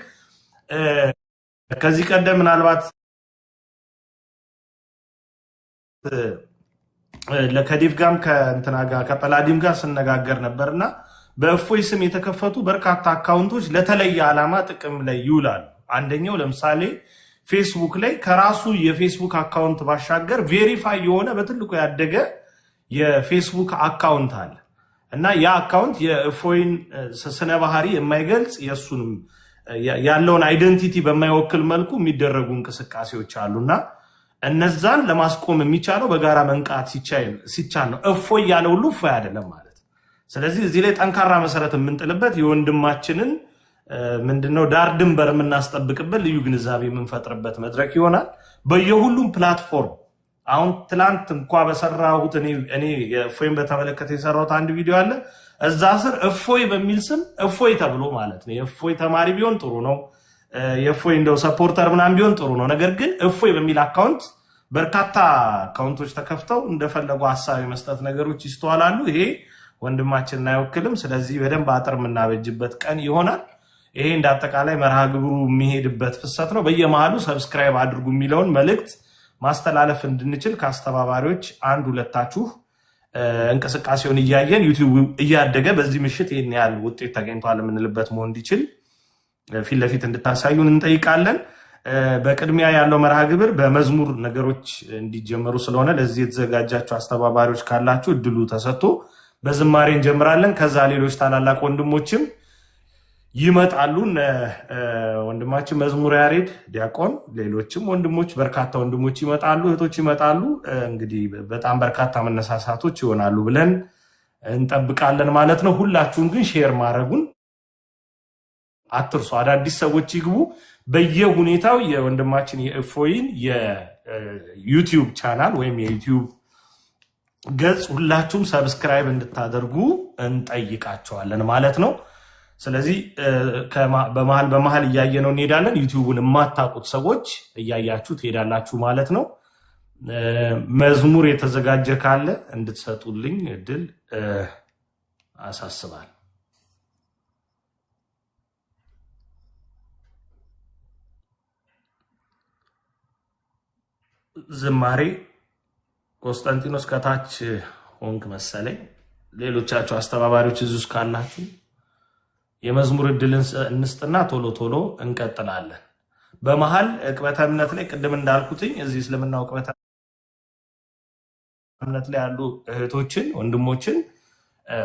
ከዚህ ቀደም ምናልባት ለከዲፍ ጋም ከእንትና ጋር ከጳላዲም ጋር ስነጋገር ነበርና በእፎይ ስም የተከፈቱ በርካታ አካውንቶች ለተለየ ዓላማ ጥቅም ላይ ይውላሉ። አንደኛው ለምሳሌ ፌስቡክ ላይ ከራሱ የፌስቡክ አካውንት ባሻገር ቬሪፋይ የሆነ በትልቁ ያደገ የፌስቡክ አካውንት አለ እና ያ አካውንት የእፎይን ስነ ባህሪ የማይገልጽ የሱንም ያለውን አይደንቲቲ በማይወክል መልኩ የሚደረጉ እንቅስቃሴዎች አሉና እነዛን ለማስቆም የሚቻለው በጋራ መንቃት ሲቻል ነው። እፎይ ያለ ሁሉ እፎይ አይደለም ማለት። ስለዚህ እዚህ ላይ ጠንካራ መሰረት የምንጥልበት የወንድማችንን ምንድነው ዳር ድንበር የምናስጠብቅበት ልዩ ግንዛቤ የምንፈጥርበት መድረክ ይሆናል በየሁሉም ፕላትፎርም። አሁን ትላንት እንኳ በሰራሁት እኔ የእፎይን በተመለከተ የሰራሁት አንድ ቪዲዮ አለ። እዛ ስር እፎይ በሚል ስም እፎይ ተብሎ ማለት ነው። የእፎይ ተማሪ ቢሆን ጥሩ ነው፣ የእፎይ እንደው ሰፖርተር ምናምን ቢሆን ጥሩ ነው። ነገር ግን እፎይ በሚል አካውንት በርካታ አካውንቶች ተከፍተው እንደፈለጉ ሐሳብ የመስጠት ነገሮች ይስተዋላሉ። ይሄ ወንድማችንን አይወክልም። ስለዚህ በደንብ አጥር የምናበጅበት ቀን ይሆናል። ይሄ እንዳጠቃላይ መርሃ ግብሩ የሚሄድበት ፍሰት ነው። በየመሃሉ ሰብስክራይብ አድርጉ የሚለውን መልእክት ማስተላለፍ እንድንችል ከአስተባባሪዎች አንድ ሁለታችሁ እንቅስቃሴውን እያየን ዩቲዩብ እያደገ በዚህ ምሽት ይህን ያህል ውጤት ተገኝቷል የምንልበት መሆን እንዲችል ፊት ለፊት እንድታሳዩን እንጠይቃለን። በቅድሚያ ያለው መርሃ ግብር በመዝሙር ነገሮች እንዲጀመሩ ስለሆነ ለዚህ የተዘጋጃችሁ አስተባባሪዎች ካላችሁ እድሉ ተሰጥቶ በዝማሬ እንጀምራለን። ከዛ ሌሎች ታላላቅ ወንድሞችም ይመጣሉ። ወንድማችን መዝሙር ያሬድ ዲያቆን፣ ሌሎችም ወንድሞች በርካታ ወንድሞች ይመጣሉ፣ እህቶች ይመጣሉ። እንግዲህ በጣም በርካታ መነሳሳቶች ይሆናሉ ብለን እንጠብቃለን ማለት ነው። ሁላችሁም ግን ሼር ማድረጉን አትርሱ። አዳዲስ ሰዎች ይግቡ። በየሁኔታው የወንድማችን የእፎይን የዩቲዩብ ቻናል ወይም የዩቲዩብ ገጽ ሁላችሁም ሰብስክራይብ እንድታደርጉ እንጠይቃቸዋለን ማለት ነው። ስለዚህ በመሀል እያየነው እንሄዳለን። ዩቲዩቡን የማታውቁት ሰዎች እያያችሁ ትሄዳላችሁ ማለት ነው። መዝሙር የተዘጋጀ ካለ እንድትሰጡልኝ እድል አሳስባል። ዝማሬ ቆስጠንጢኖስ ከታች ሆንክ መሰለኝ። ሌሎቻችሁ አስተባባሪዎች እዚህ ውስጥ ካላችሁ የመዝሙር እድልን እንስጥና ቶሎ ቶሎ እንቀጥላለን። በመሃል ዕቅበተ እምነት ላይ ቅድም እንዳልኩትኝ እዚህ እስልምና ዕቅበተ እምነት ላይ ያሉ እህቶችን ወንድሞችን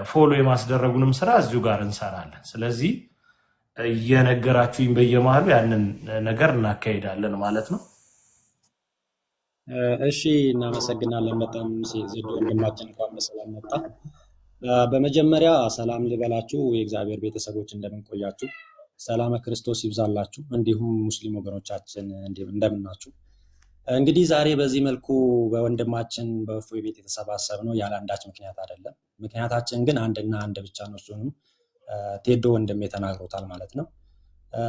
ፎሎ የማስደረጉንም ስራ እዚሁ ጋር እንሰራለን። ስለዚህ እየነገራችሁኝ በየመሃሉ ያንን ነገር እናካሄዳለን ማለት ነው። እሺ እናመሰግናለን። በጣም ዜዶ ወንድማችን እንኳን በሰላም መጣ። በመጀመሪያ ሰላም ልበላችሁ የእግዚአብሔር ቤተሰቦች፣ እንደምንቆያችሁ ሰላም ክርስቶስ ይብዛላችሁ። እንዲሁም ሙስሊም ወገኖቻችን እንደምናችሁ። እንግዲህ ዛሬ በዚህ መልኩ በወንድማችን በእፎይ ቤት የተሰባሰብነው ያለ አንዳች ምክንያት አይደለም። ምክንያታችን ግን አንድና አንድ ብቻ ነው። እሱንም ቴዶ ወንድሜ ተናግሮታል ማለት ነው።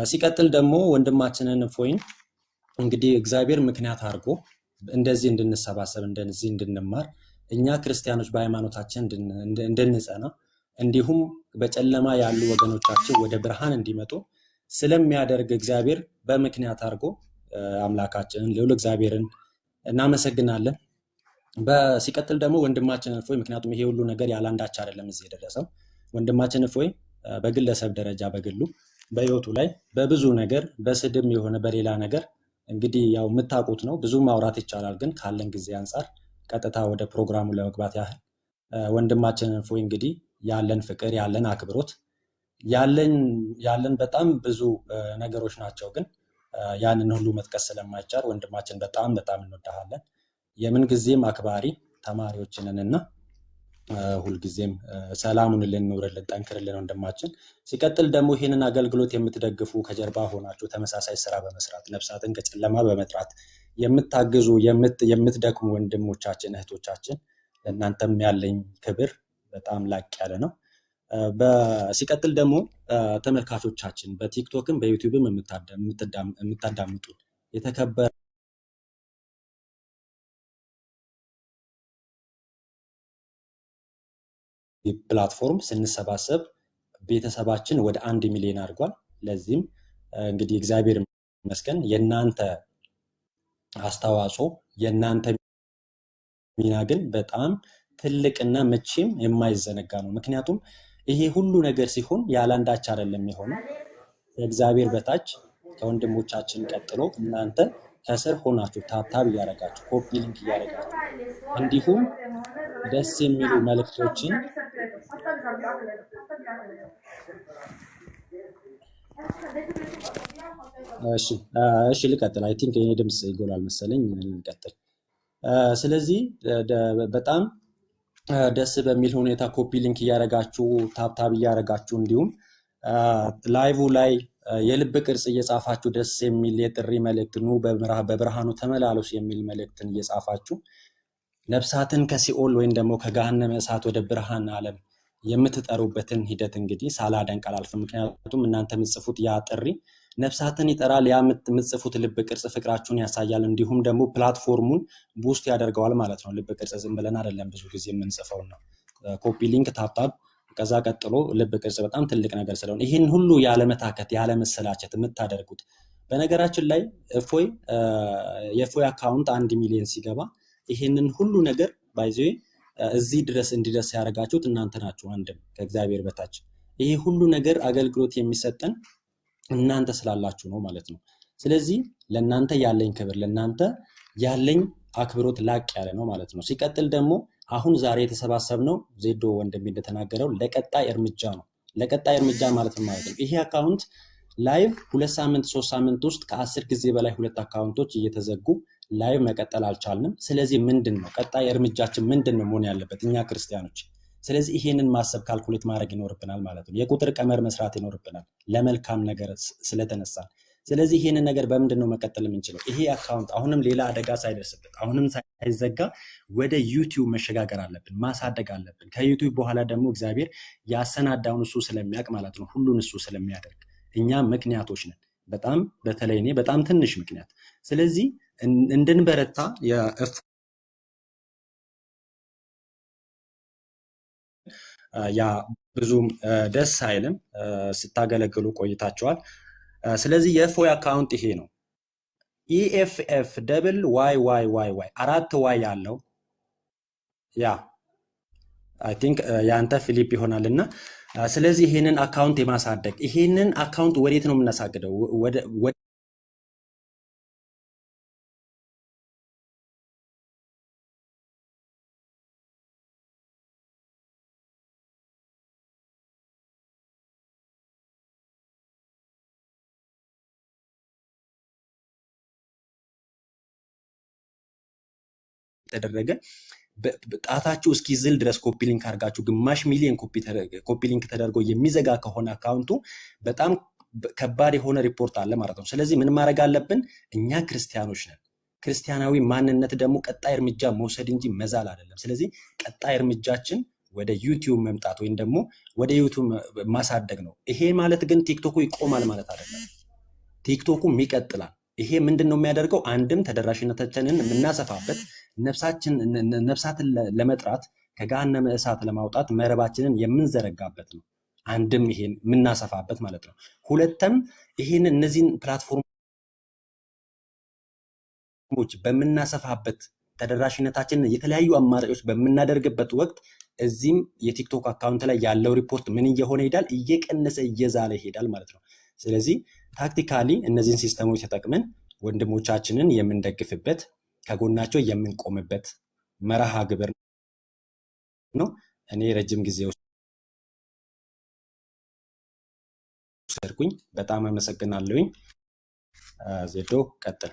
ሲቀጥል ደግሞ ወንድማችንን እፎይን እንግዲህ እግዚአብሔር ምክንያት አድርጎ እንደዚህ እንድንሰባሰብ እንደዚህ እንድንማር እኛ ክርስቲያኖች በሃይማኖታችን እንድንጸና እንዲሁም በጨለማ ያሉ ወገኖቻችን ወደ ብርሃን እንዲመጡ ስለሚያደርግ እግዚአብሔር በምክንያት አድርጎ አምላካችንን ልዑል እግዚአብሔርን እናመሰግናለን። ሲቀጥል ደግሞ ወንድማችን እፎይ ምክንያቱም ይሄ ሁሉ ነገር ያለ አንዳች አይደለም እዚህ የደረሰው። ወንድማችን እፎይ በግለሰብ ደረጃ በግሉ በህይወቱ ላይ በብዙ ነገር በስድም የሆነ በሌላ ነገር እንግዲህ ያው የምታውቁት ነው። ብዙ ማውራት ይቻላል፣ ግን ካለን ጊዜ አንፃር ቀጥታ ወደ ፕሮግራሙ ለመግባት ያህል ወንድማችን እፎይ እንግዲህ ያለን ፍቅር ያለን አክብሮት ያለን በጣም ብዙ ነገሮች ናቸው፣ ግን ያንን ሁሉ መጥቀስ ስለማይቻል ወንድማችን በጣም እንወዳሃለን። የምን ጊዜም አክባሪ ተማሪዎችንንና ሁልጊዜም ሰላሙን ልንኖርልን ጠንክርልን ወንድማችን። ሲቀጥል ደግሞ ይህንን አገልግሎት የምትደግፉ ከጀርባ ሆናችሁ ተመሳሳይ ስራ በመስራት ነፍሳትን ከጨለማ በመጥራት የምታግዙ የምትደክሙ ወንድሞቻችን እህቶቻችን፣ እናንተም ያለኝ ክብር በጣም ላቅ ያለ ነው። ሲቀጥል ደግሞ ተመልካቾቻችን በቲክቶክም በዩቲዩብም የምታዳምጡ የተከበረ ፕላትፎርም ስንሰባሰብ ቤተሰባችን ወደ 1 ሚሊዮን አድርጓል። ለዚህም እንግዲህ እግዚአብሔር ይመስገን የናንተ አስተዋጽኦ የናንተ ሚና ግን በጣም ትልቅና መቼም የማይዘነጋ ነው። ምክንያቱም ይሄ ሁሉ ነገር ሲሆን ያላንዳች አይደለም የሆነው ከእግዚአብሔር በታች ከወንድሞቻችን ቀጥሎ እናንተ ከስር ሆናችሁ ታብታብ እያደረጋችሁ ኮፒ ሊንክ እያደረጋችሁ እንዲሁም ደስ የሚሉ መልእክቶችን እሺ ልቀጥል። አይ ቲንክ የኔ ድምጽ ይጎላል መሰለኝ። ልቀጥል። ስለዚህ በጣም ደስ በሚል ሁኔታ ኮፒ ሊንክ እያደረጋችሁ ታብታብ እያደረጋችሁ እንዲሁም ላይቭ ላይ የልብ ቅርጽ እየጻፋችሁ ደስ የሚል የጥሪ መልእክት ኑ በብርሃኑ ተመላለሱ የሚል መልእክትን እየጻፋችሁ ነፍሳትን ከሲኦል ወይም ደግሞ ከገሃነመ እሳት ወደ ብርሃን ዓለም የምትጠሩበትን ሂደት እንግዲህ ሳላደንቅ አላልፍም። ምክንያቱም እናንተ የምትጽፉት ያ ጥሪ ነፍሳትን ይጠራል። ያ የምትጽፉት ልብ ቅርጽ ፍቅራችሁን ያሳያል፣ እንዲሁም ደግሞ ፕላትፎርሙን ቡስት ያደርገዋል ማለት ነው። ልብ ቅርጽ ዝም ብለን አይደለም ብዙ ጊዜ የምንጽፈው ነው። ኮፒ ሊንክ ታብታብ ከዛ ቀጥሎ ልብ ቅርጽ በጣም ትልቅ ነገር ስለሆነ ይህን ሁሉ ያለመታከት ያለመሰላቸት የምታደርጉት። በነገራችን ላይ የእፎይ አካውንት 1 ሚሊዮን ሲገባ ይህንን ሁሉ ነገር ባይዘ እዚህ ድረስ እንዲደርስ ያደርጋችሁት እናንተ ናችሁ፣ አንድም ከእግዚአብሔር በታች። ይሄ ሁሉ ነገር አገልግሎት የሚሰጠን እናንተ ስላላችሁ ነው ማለት ነው። ስለዚህ ለእናንተ ያለኝ ክብር ለእናንተ ያለኝ አክብሮት ላቅ ያለ ነው ማለት ነው። ሲቀጥል ደግሞ አሁን ዛሬ የተሰባሰብነው ዜዶ ወንድሜ እንደተናገረው ለቀጣይ እርምጃ ነው። ለቀጣይ እርምጃ ማለት ነው። ይሄ አካውንት ላይቭ 2 ሳምንት 3 ሳምንት ውስጥ ከ10 ጊዜ በላይ 2 አካውንቶች እየተዘጉ ላይቭ መቀጠል አልቻልንም። ስለዚህ ምንድነው ቀጣይ እርምጃችን ምንድነው መሆን ያለበት እኛ ክርስቲያኖች? ስለዚህ ይሄንን ማሰብ ካልኩሌት ማድረግ ይኖርብናል ማለት ነው። የቁጥር ቀመር መስራት ይኖርብናል ለመልካም ነገር ስለተነሳ። ስለዚህ ይሄንን ነገር በምንድን ነው መቀጠል የምንችለው? ይሄ አካውንት አሁንም ሌላ አደጋ ሳይደርስበት አሁንም ሳይዘጋ ወደ ዩቲዩብ መሸጋገር አለብን፣ ማሳደግ አለብን። ከዩቲዩብ በኋላ ደግሞ እግዚአብሔር ያሰናዳውን እሱ ስለሚያውቅ ማለት ነው፣ ሁሉን እሱ ስለሚያደርግ እኛ ምክንያቶች ነን። በጣም በተለይ እኔ በጣም ትንሽ ምክንያት። ስለዚህ እንድንበረታ ያ ብዙም ደስ አይልም፣ ስታገለግሉ ቆይታችኋል። ስለዚህ የእፎይ አካውንት ይሄ ነው። ኢኤፍኤፍ ደብል ዋይ ዋይ ዋይ ዋይ 4 ዋይ ያለው ያ አይ ቲንክ ያንተ ፊሊፕ ይሆናልና ስለዚህ ይሄንን አካውንት የማሳደግ ይሄንን አካውንት ወዴት ነው የምናሳግደው? ወደ ተደረገ ጣታችሁ እስኪዝል ድረስ ኮፒ ሊንክ አድርጋችሁ ግማሽ ሚሊዮን ኮፒ ሊንክ ተደርጎ የሚዘጋ ከሆነ አካውንቱ በጣም ከባድ የሆነ ሪፖርት አለ ማለት ነው። ስለዚህ ምን ማድረግ አለብን? እኛ ክርስቲያኖች ነን። ክርስቲያናዊ ማንነት ደግሞ ቀጣይ እርምጃ መውሰድ እንጂ መዛል አይደለም። ስለዚህ ቀጣይ እርምጃችን ወደ ዩቲዩብ መምጣት ወይም ደግሞ ወደ ዩቲዩብ ማሳደግ ነው። ይሄ ማለት ግን ቲክቶኩ ይቆማል ማለት አይደለም። ቲክቶኩም ይቀጥላል። ይሄ ምንድነው የሚያደርገው? አንድም ተደራሽነታችንን የምናሰፋበት ነፍሳትን ለመጥራት ከገሃነመ እሳት ለማውጣት መረባችንን የምንዘረጋበት ነው። አንድም ይሄን የምናሰፋበት ማለት ነው። ሁለተም ይሄን እነዚህን ፕላትፎርሞች በምናሰፋበት ተደራሽነታችንን የተለያዩ አማራጮች በምናደርግበት ወቅት እዚህም የቲክቶክ አካውንት ላይ ያለው ሪፖርት ምን እየሆነ ይሄዳል? እየቀነሰ እየዛለ ይሄዳል ማለት ነው። ስለዚህ ታክቲካሊ እነዚህን ሲስተሞች ተጠቅመን ወንድሞቻችንን የምንደግፍበት ከጎናቸው የምንቆምበት መርሃ ግብር ነው። እኔ ረጅም ጊዜ ወሰድኩኝ። በጣም አመሰግናለሁኝ። ዜዶ ቀጥል።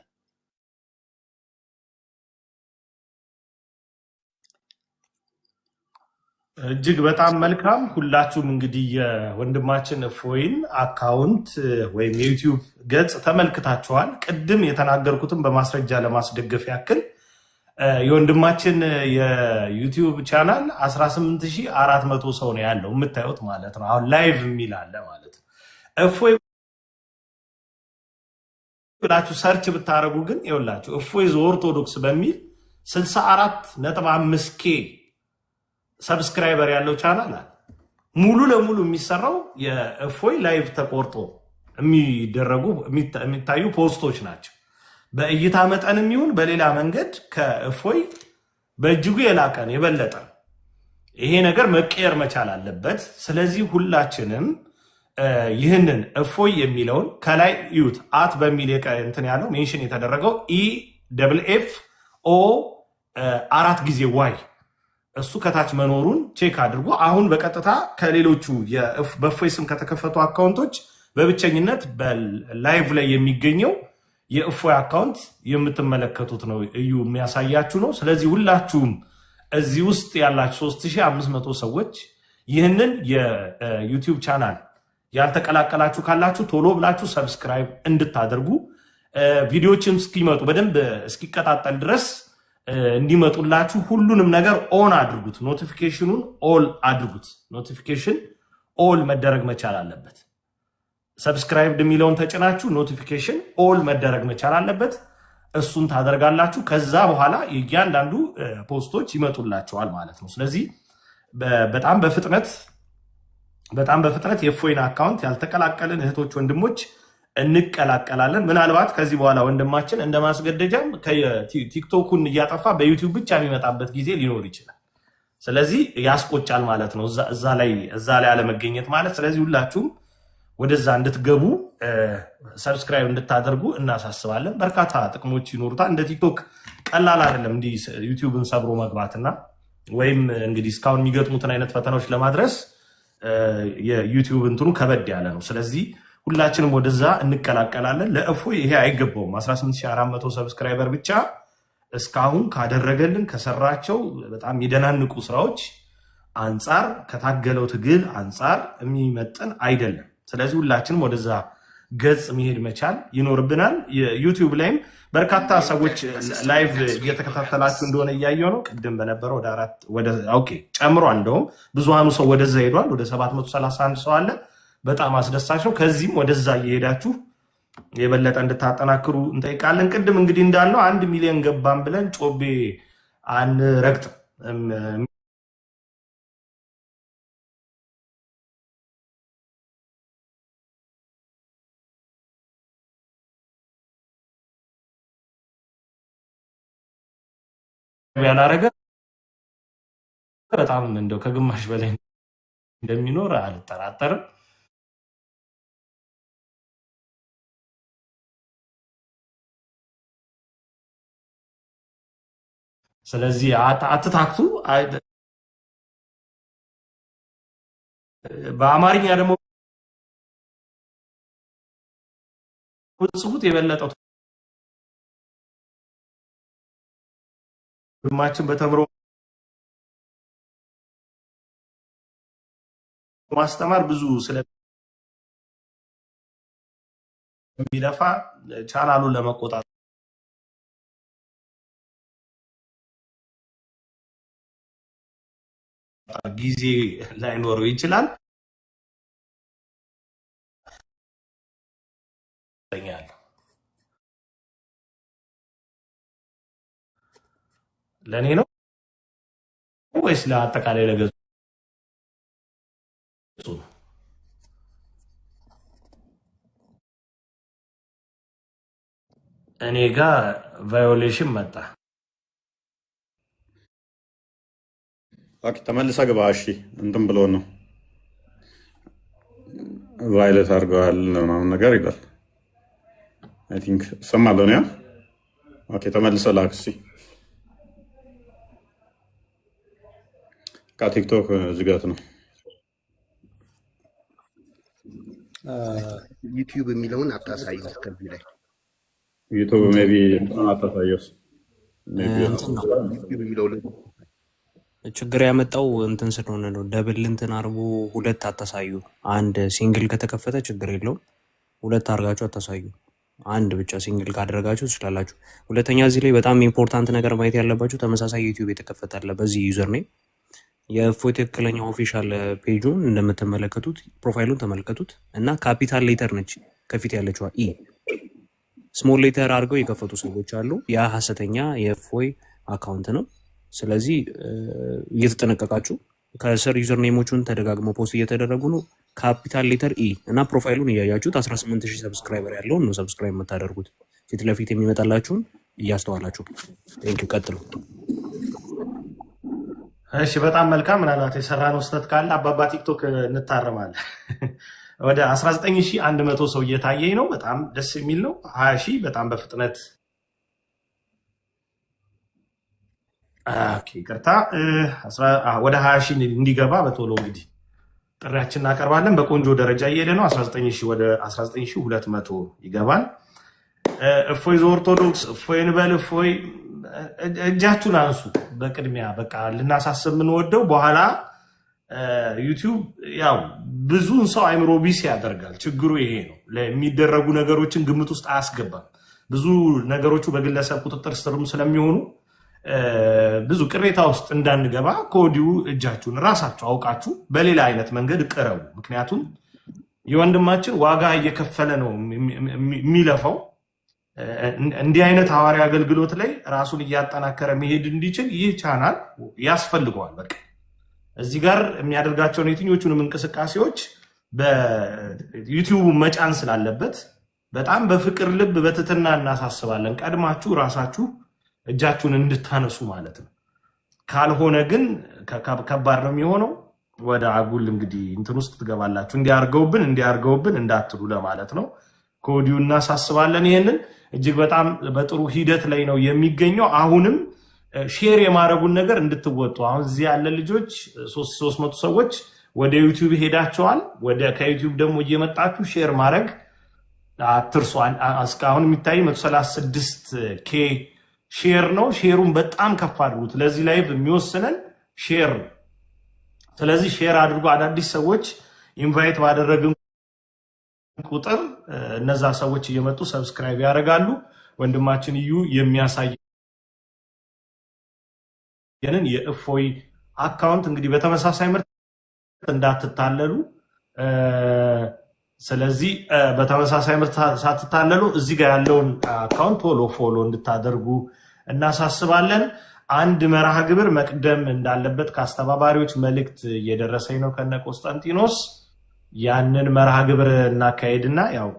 እጅግ በጣም መልካም። ሁላችሁም እንግዲህ የወንድማችን እፎይን አካውንት ወይም የዩቲዩብ ገጽ ተመልክታችኋል። ቅድም የተናገርኩትን በማስረጃ ለማስደገፍ ያክል የወንድማችን የዩቲዩብ ቻናል 18400 ሰው ነው ያለው የምታዩት ማለት ነው። አሁን ላይቭ የሚል አለ ማለት ነው። እፎይ ብላችሁ ሰርች ብታረጉ ግን ይኸውላችሁ እፎይ ዘኦርቶዶክስ በሚል 64.5K ሰብስክራይበር ያለው ቻናል አለ። ሙሉ ለሙሉ የሚሰራው የእፎይ ላይቭ ተቆርጦ የሚታዩ ፖስቶች ናቸው። በእይታ መጠንም ይሁን በሌላ መንገድ ከእፎይ በእጅጉ የላቀን የበለጠ ይሄ ነገር መቀየር መቻል አለበት። ስለዚህ ሁላችንም ይህንን እፎይ የሚለውን ከላይ እዩት። አት በሚል እንትን ያለው ሜንሽን የተደረገው EFFO 4 ጊዜ ዋይ እሱ ከታች መኖሩን ቼክ አድርጎ አሁን በቀጥታ ከሌሎቹ በእፎይ ስም ከተከፈቱ አካውንቶች በብቸኝነት በላይቭ ላይ የሚገኘው የእፎይ አካውንት የምትመለከቱት ነው። እዩ የሚያሳያችሁ ነው። ስለዚህ ሁላችሁም እዚህ ውስጥ ያላችሁ 3500 ሰዎች ይህንን የዩቲዩብ ቻናል ያልተቀላቀላችሁ ካላችሁ ቶሎ ብላችሁ ሰብስክራይብ እንድታደርጉ ቪዲዮዎችም እስኪመጡ በደንብ እስኪቀጣጠል ድረስ እንዲመጡላችሁ ሁሉንም ነገር ኦን አድርጉት። ኖቲፊኬሽኑን ኦል አድርጉት። ኖቲፊኬሽን ኦል መደረግ መቻል አለበት። ሰብስክራይብ የሚለውን ተጭናችሁ ኖቲፊኬሽን ኦል መደረግ መቻል አለበት። እሱን ታደርጋላችሁ። ከዛ በኋላ እያንዳንዱ ፖስቶች ይመጡላችኋል ማለት ነው። ስለዚህ በጣም በፍጥነት የእፎይን አካውንት ያልተቀላቀልን እህቶች ወንድሞች እንቀላቀላለን። ምናልባት ከዚህ በኋላ ወንድማችን እንደ ማስገደጃም ቲክቶኩን እያጠፋ በዩቲዩብ ብቻ የሚመጣበት ጊዜ ሊኖር ይችላል። ስለዚህ ያስቆጫል ማለት ነው እዛ ላይ አለመገኘት ማለት። ስለዚህ ሁላችሁም ወደዛ እንድትገቡ ሰብስክራይብ እንድታደርጉ እናሳስባለን። በርካታ ጥቅሞች ይኖሩታል። እንደ ቲክቶክ ቀላል አይደለም እንዲህ ዩቲዩብን ሰብሮ መግባትና ወይም እንግዲህ እስካሁን የሚገጥሙትን አይነት ፈተናዎች ለማድረስ የዩቲዩብ እንትኑ ከበድ ያለ ነው። ስለዚህ ሁላችንም ወደዛ እንቀላቀላለን። ለእፎይ ይሄ አይገባውም። 18400 ሰብስክራይበር ብቻ እስካሁን ካደረገልን ከሰራቸው በጣም የሚደናንቁ ስራዎች አንጻር ከታገለው ትግል አንጻር የሚመጥን አይደለም። ስለዚህ ሁላችንም ወደዛ ገጽ መሄድ መቻል ይኖርብናል። ዩቲዩብ ላይም በርካታ ሰዎች ላይቭ እየተከታተላችሁ እንደሆነ እያየው ነው። ቅድም በነበረው ወደ ኦኬ ጨምሯል። እንደውም ብዙሃኑ ሰው ወደዛ ሄዷል። ወደ 731 ሰው አለ። በጣም አስደሳች ነው። ከዚህም ወደዛ እየሄዳችሁ የበለጠ እንድታጠናክሩ እንጠይቃለን። ቅድም እንግዲህ እንዳልነው 1 ሚሊዮን ገባን ብለን ጮቤ አንረግጥም። ያላረገ በጣም እንደው ከግማሽ በላይ እንደሚኖር አልጠራጠርም። ስለዚህ አትታክቱ። በአማርኛ ደግሞ ጽፉት የበለጠው ግማችን በተምሮ ማስተማር ብዙ ስለሚለፋ ቻናሉን ለመቆጣጠር ጊዜ ላይኖረው ይችላል። ለእኔ ነው ወይስ ለአጠቃላይ ለገጹ? እኔ ጋር ቫዮሌሽን መጣ። ኦኬ ተመልሰህ ግባ። እሺ እንትን ብሎ ነው ቫይለት አድርገዋል ምናምን ነገር ይላል። አይ ቲንክ ሰማለሁ ነው። ኦኬ ተመልሰህ ላክ። እሺ ከቲክቶክ ዝጋት ነው። ዩቲዩብ የሚለውን አታሳይ። ከዚህ ላይ ዩቲዩብ ሜቢ አታሳየው። ችግር ያመጣው እንትን ስለሆነ ነው። ደብል እንትን አርጎ ሁለት አታሳዩ። አንድ ሲንግል ከተከፈተ ችግር የለውም። ሁለት አርጋችሁ አታሳዩ። አንድ ብቻ ሲንግል ካደረጋችሁ ትችላላችሁ። ሁለተኛ እዚህ ላይ በጣም ኢምፖርታንት ነገር ማየት ያለባችሁ ተመሳሳይ ዩቲዩብ የተከፈተ አለ በዚህ ዩዘር ኔም የእፎይ ትክክለኛ ኦፊሻል ፔጁን እንደምትመለከቱት ፕሮፋይሉን ተመልከቱት እና ካፒታል ሌተር ነች ከፊት ያለችዋ ኢ ስሞል ሌተር አድርገው የከፈቱ ሰዎች አሉ። ያ ሐሰተኛ የእፎይ አካውንት ነው። ስለዚህ እየተጠነቀቃችሁ ከስር ዩዘር ኔሞቹን ተደጋግመው ፖስት እየተደረጉ ነው። ካፒታል ሌተር ኢ እና ፕሮፋይሉን እያያችሁት 18000 ሰብስክራይበር ያለውን ነው ሰብስክራይብ የምታደርጉት። ፊት ለፊት የሚመጣላችሁን እያስተዋላችሁ ቴንኪው። ቀጥሉ። እሺ በጣም መልካም። ምናልባት የሰራነው ስህተት ካለ አባባ ቲክቶክ እንታረማለን። ወደ 19100 ሰው እየታየኝ ነው። በጣም ደስ የሚል ነው። 20000 በጣም በፍጥነት ይቅርታ፣ ወደ 20000 እንዲገባ በቶሎ እንግዲህ ጥሪያችን እናቀርባለን። በቆንጆ ደረጃ እየሄደ ነው። 19000 ወደ 19200 ይገባል። እፎይ ዘኦርቶዶክስ፣ እፎይ እንበል፣ እፎይ እጃችሁን አንሱ። በቅድሚያ በቃ ልናሳስብ የምንወደው በኋላ ዩቲዩብ ያው ብዙን ሰው አይምሮ ቢስ ያደርጋል። ችግሩ ይሄ ነው። ለሚደረጉ ነገሮችን ግምት ውስጥ አያስገባም። ብዙ ነገሮቹ በግለሰብ ቁጥጥር ስርም ስለሚሆኑ ብዙ ቅሬታ ውስጥ እንዳንገባ ከወዲሁ እጃችሁን ራሳችሁ አውቃችሁ በሌላ አይነት መንገድ ቅረቡ። ምክንያቱም የወንድማችን ዋጋ እየከፈለ ነው የሚለፋው። እንዲህ አይነት ሐዋርያዊ አገልግሎት ላይ ራሱን እያጠናከረ መሄድ እንዲችል ይህ ቻናል ያስፈልገዋል። በቃ እዚህ ጋር የሚያደርጋቸውን የትኞቹንም እንቅስቃሴዎች በዩቲዩብ መጫን ስላለበት በጣም በፍቅር ልብ በትህትና እናሳስባለን። ቀድማችሁ ራሳችሁ እጃችሁን እንድታነሱ ማለት ነው። ካልሆነ ግን ከባድ ነው የሚሆነው። ወደ አጉል እንግዲህ እንትን ውስጥ ትገባላችሁ። እንዲያርገውብን እንዳትሉ ለማለት ነው። ከወዲሁ እናሳስባለን። ይሄንን እጅግ በጣም በጥሩ ሂደት ላይ ነው የሚገኘው። አሁንም ሼር የማድረጉን ነገር እንድትወጡ። አሁን እዚህ ያለ ልጆች 300 ሰዎች ወደ ዩቲዩብ ሄዳቸዋል። ከዩቲዩብ ደግሞ እየመጣችሁ ሼር ማድረግ አትርሱ። እስካሁን የሚታይ 136K ሼር ነው። ሼሩን በጣም ከፍ አድርጉት። ለዚህ ላይቭ የሚወስነን ሼር ነው። ስለዚህ ሼር አድርጎ አዳዲስ ሰዎች ኢንቫይት ባደረግን ቁጥር እነዛ ሰዎች እየመጡ ሰብስክራይብ ያደርጋሉ። ወንድማችን እዩ የሚያሳየንን የእፎይ አካውንት እንግዲህ በተመሳሳይ ምርት እንዳትታለሉ። ስለዚህ በተመሳሳይ ምርት ሳትታለሉ እዚህ ጋር ያለውን አካውንት ቶሎ ፎሎ እንድታደርጉ እናሳስባለን። አንድ መርሃ ግብር መቅደም እንዳለበት ከአስተባባሪዎች መልእክት እየደረሰኝ ነው ከነ ቆስጠንጢኖስ። ያንን መርሃ ግብር እናካሄድና ያው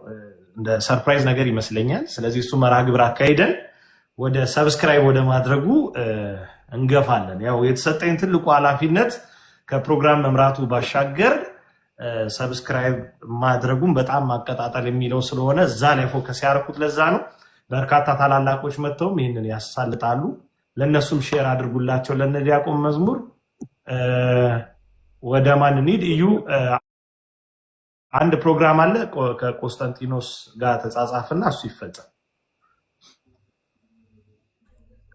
እንደ ሰርፕራይዝ ነገር ይመስለኛል። ስለዚህ እሱ መርሃ ግብር አካሄደን ወደ ሰብስክራይብ ወደ ማድረጉ እንገፋለን። ያው የተሰጠኝ ትልቁ ኃላፊነት ከፕሮግራም መምራቱ ባሻገር ሰብስክራይብ ማድረጉን በጣም ማቀጣጠል የሚለው ስለሆነ እዛ ላይ ፎከስ ያደረኩት ለዛ ነው። በርካታ ታላላቆች መጥተውም ይህንን ያሳልጣሉ። ለእነሱም ሼር አድርጉላቸው። ለነ ዲያቆን መዝሙር ወደ ማን እንሂድ? እዩ አንድ ፕሮግራም አለ ከቆስጠንጢኖስ ጋር ተጻጻፍና እሱ ይፈጸም።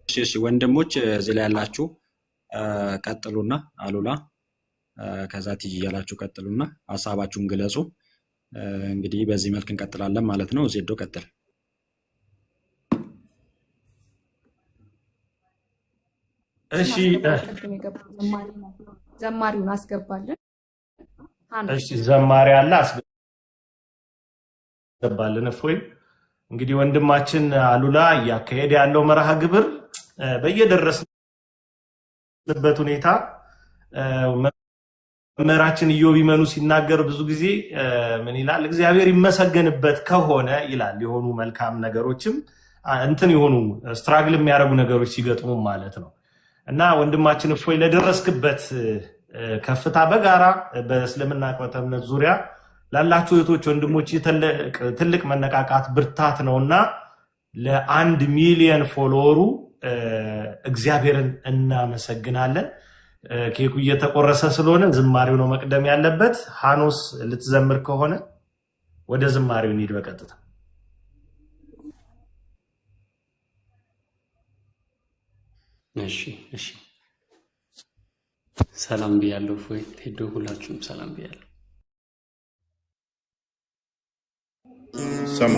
እሺ ወንድሞች እዚህ ላይ ያላችሁ ቀጥሉና አሉላ ከዛ ትይ ያላችሁ ቀጥሉና ሐሳባችሁን ግለጹ። እንግዲህ በዚህ መልክ እንቀጥላለን ማለት ነው። ዜዶ ቀጥል። እሺ ዘማሪውን አስገባልን። እሺ ዘማሪ አለ አስገባልን። እፎይ እንግዲህ ወንድማችን አሉላ እያካሄደ ያለው መርሃ ግብር በየደረስንበት ሁኔታ መምህራችን ኢዮብ ይመኑ ሲናገር ብዙ ጊዜ ምን ይላል? እግዚአብሔር ይመሰገንበት ከሆነ ይላል የሆኑ መልካም ነገሮችም እንትን የሆኑ ስትራግል የሚያደርጉ ነገሮች ሲገጥሙ ማለት ነው። እና ወንድማችን እፎይ ለደረስክበት ከፍታ በጋራ በእስልምና እምነት ዙሪያ ላላችሁ እህቶች ወንድሞች ትልቅ መነቃቃት ብርታት ነውና ለ1 ሚሊዮን ፎሎወሩ እግዚአብሔርን እናመሰግናለን። ኬኩ እየተቆረሰ ስለሆነ ዝማሬው ነው መቅደም ያለበት። ሃኖስ ልትዘምር ከሆነ ወደ ዝማሬው እንሂድ በቀጥታ። እሺ ሰላም ብያለሁ። እፎይ ቴዶ ሁላችሁም ሰላም ብያለሁ። ሰማ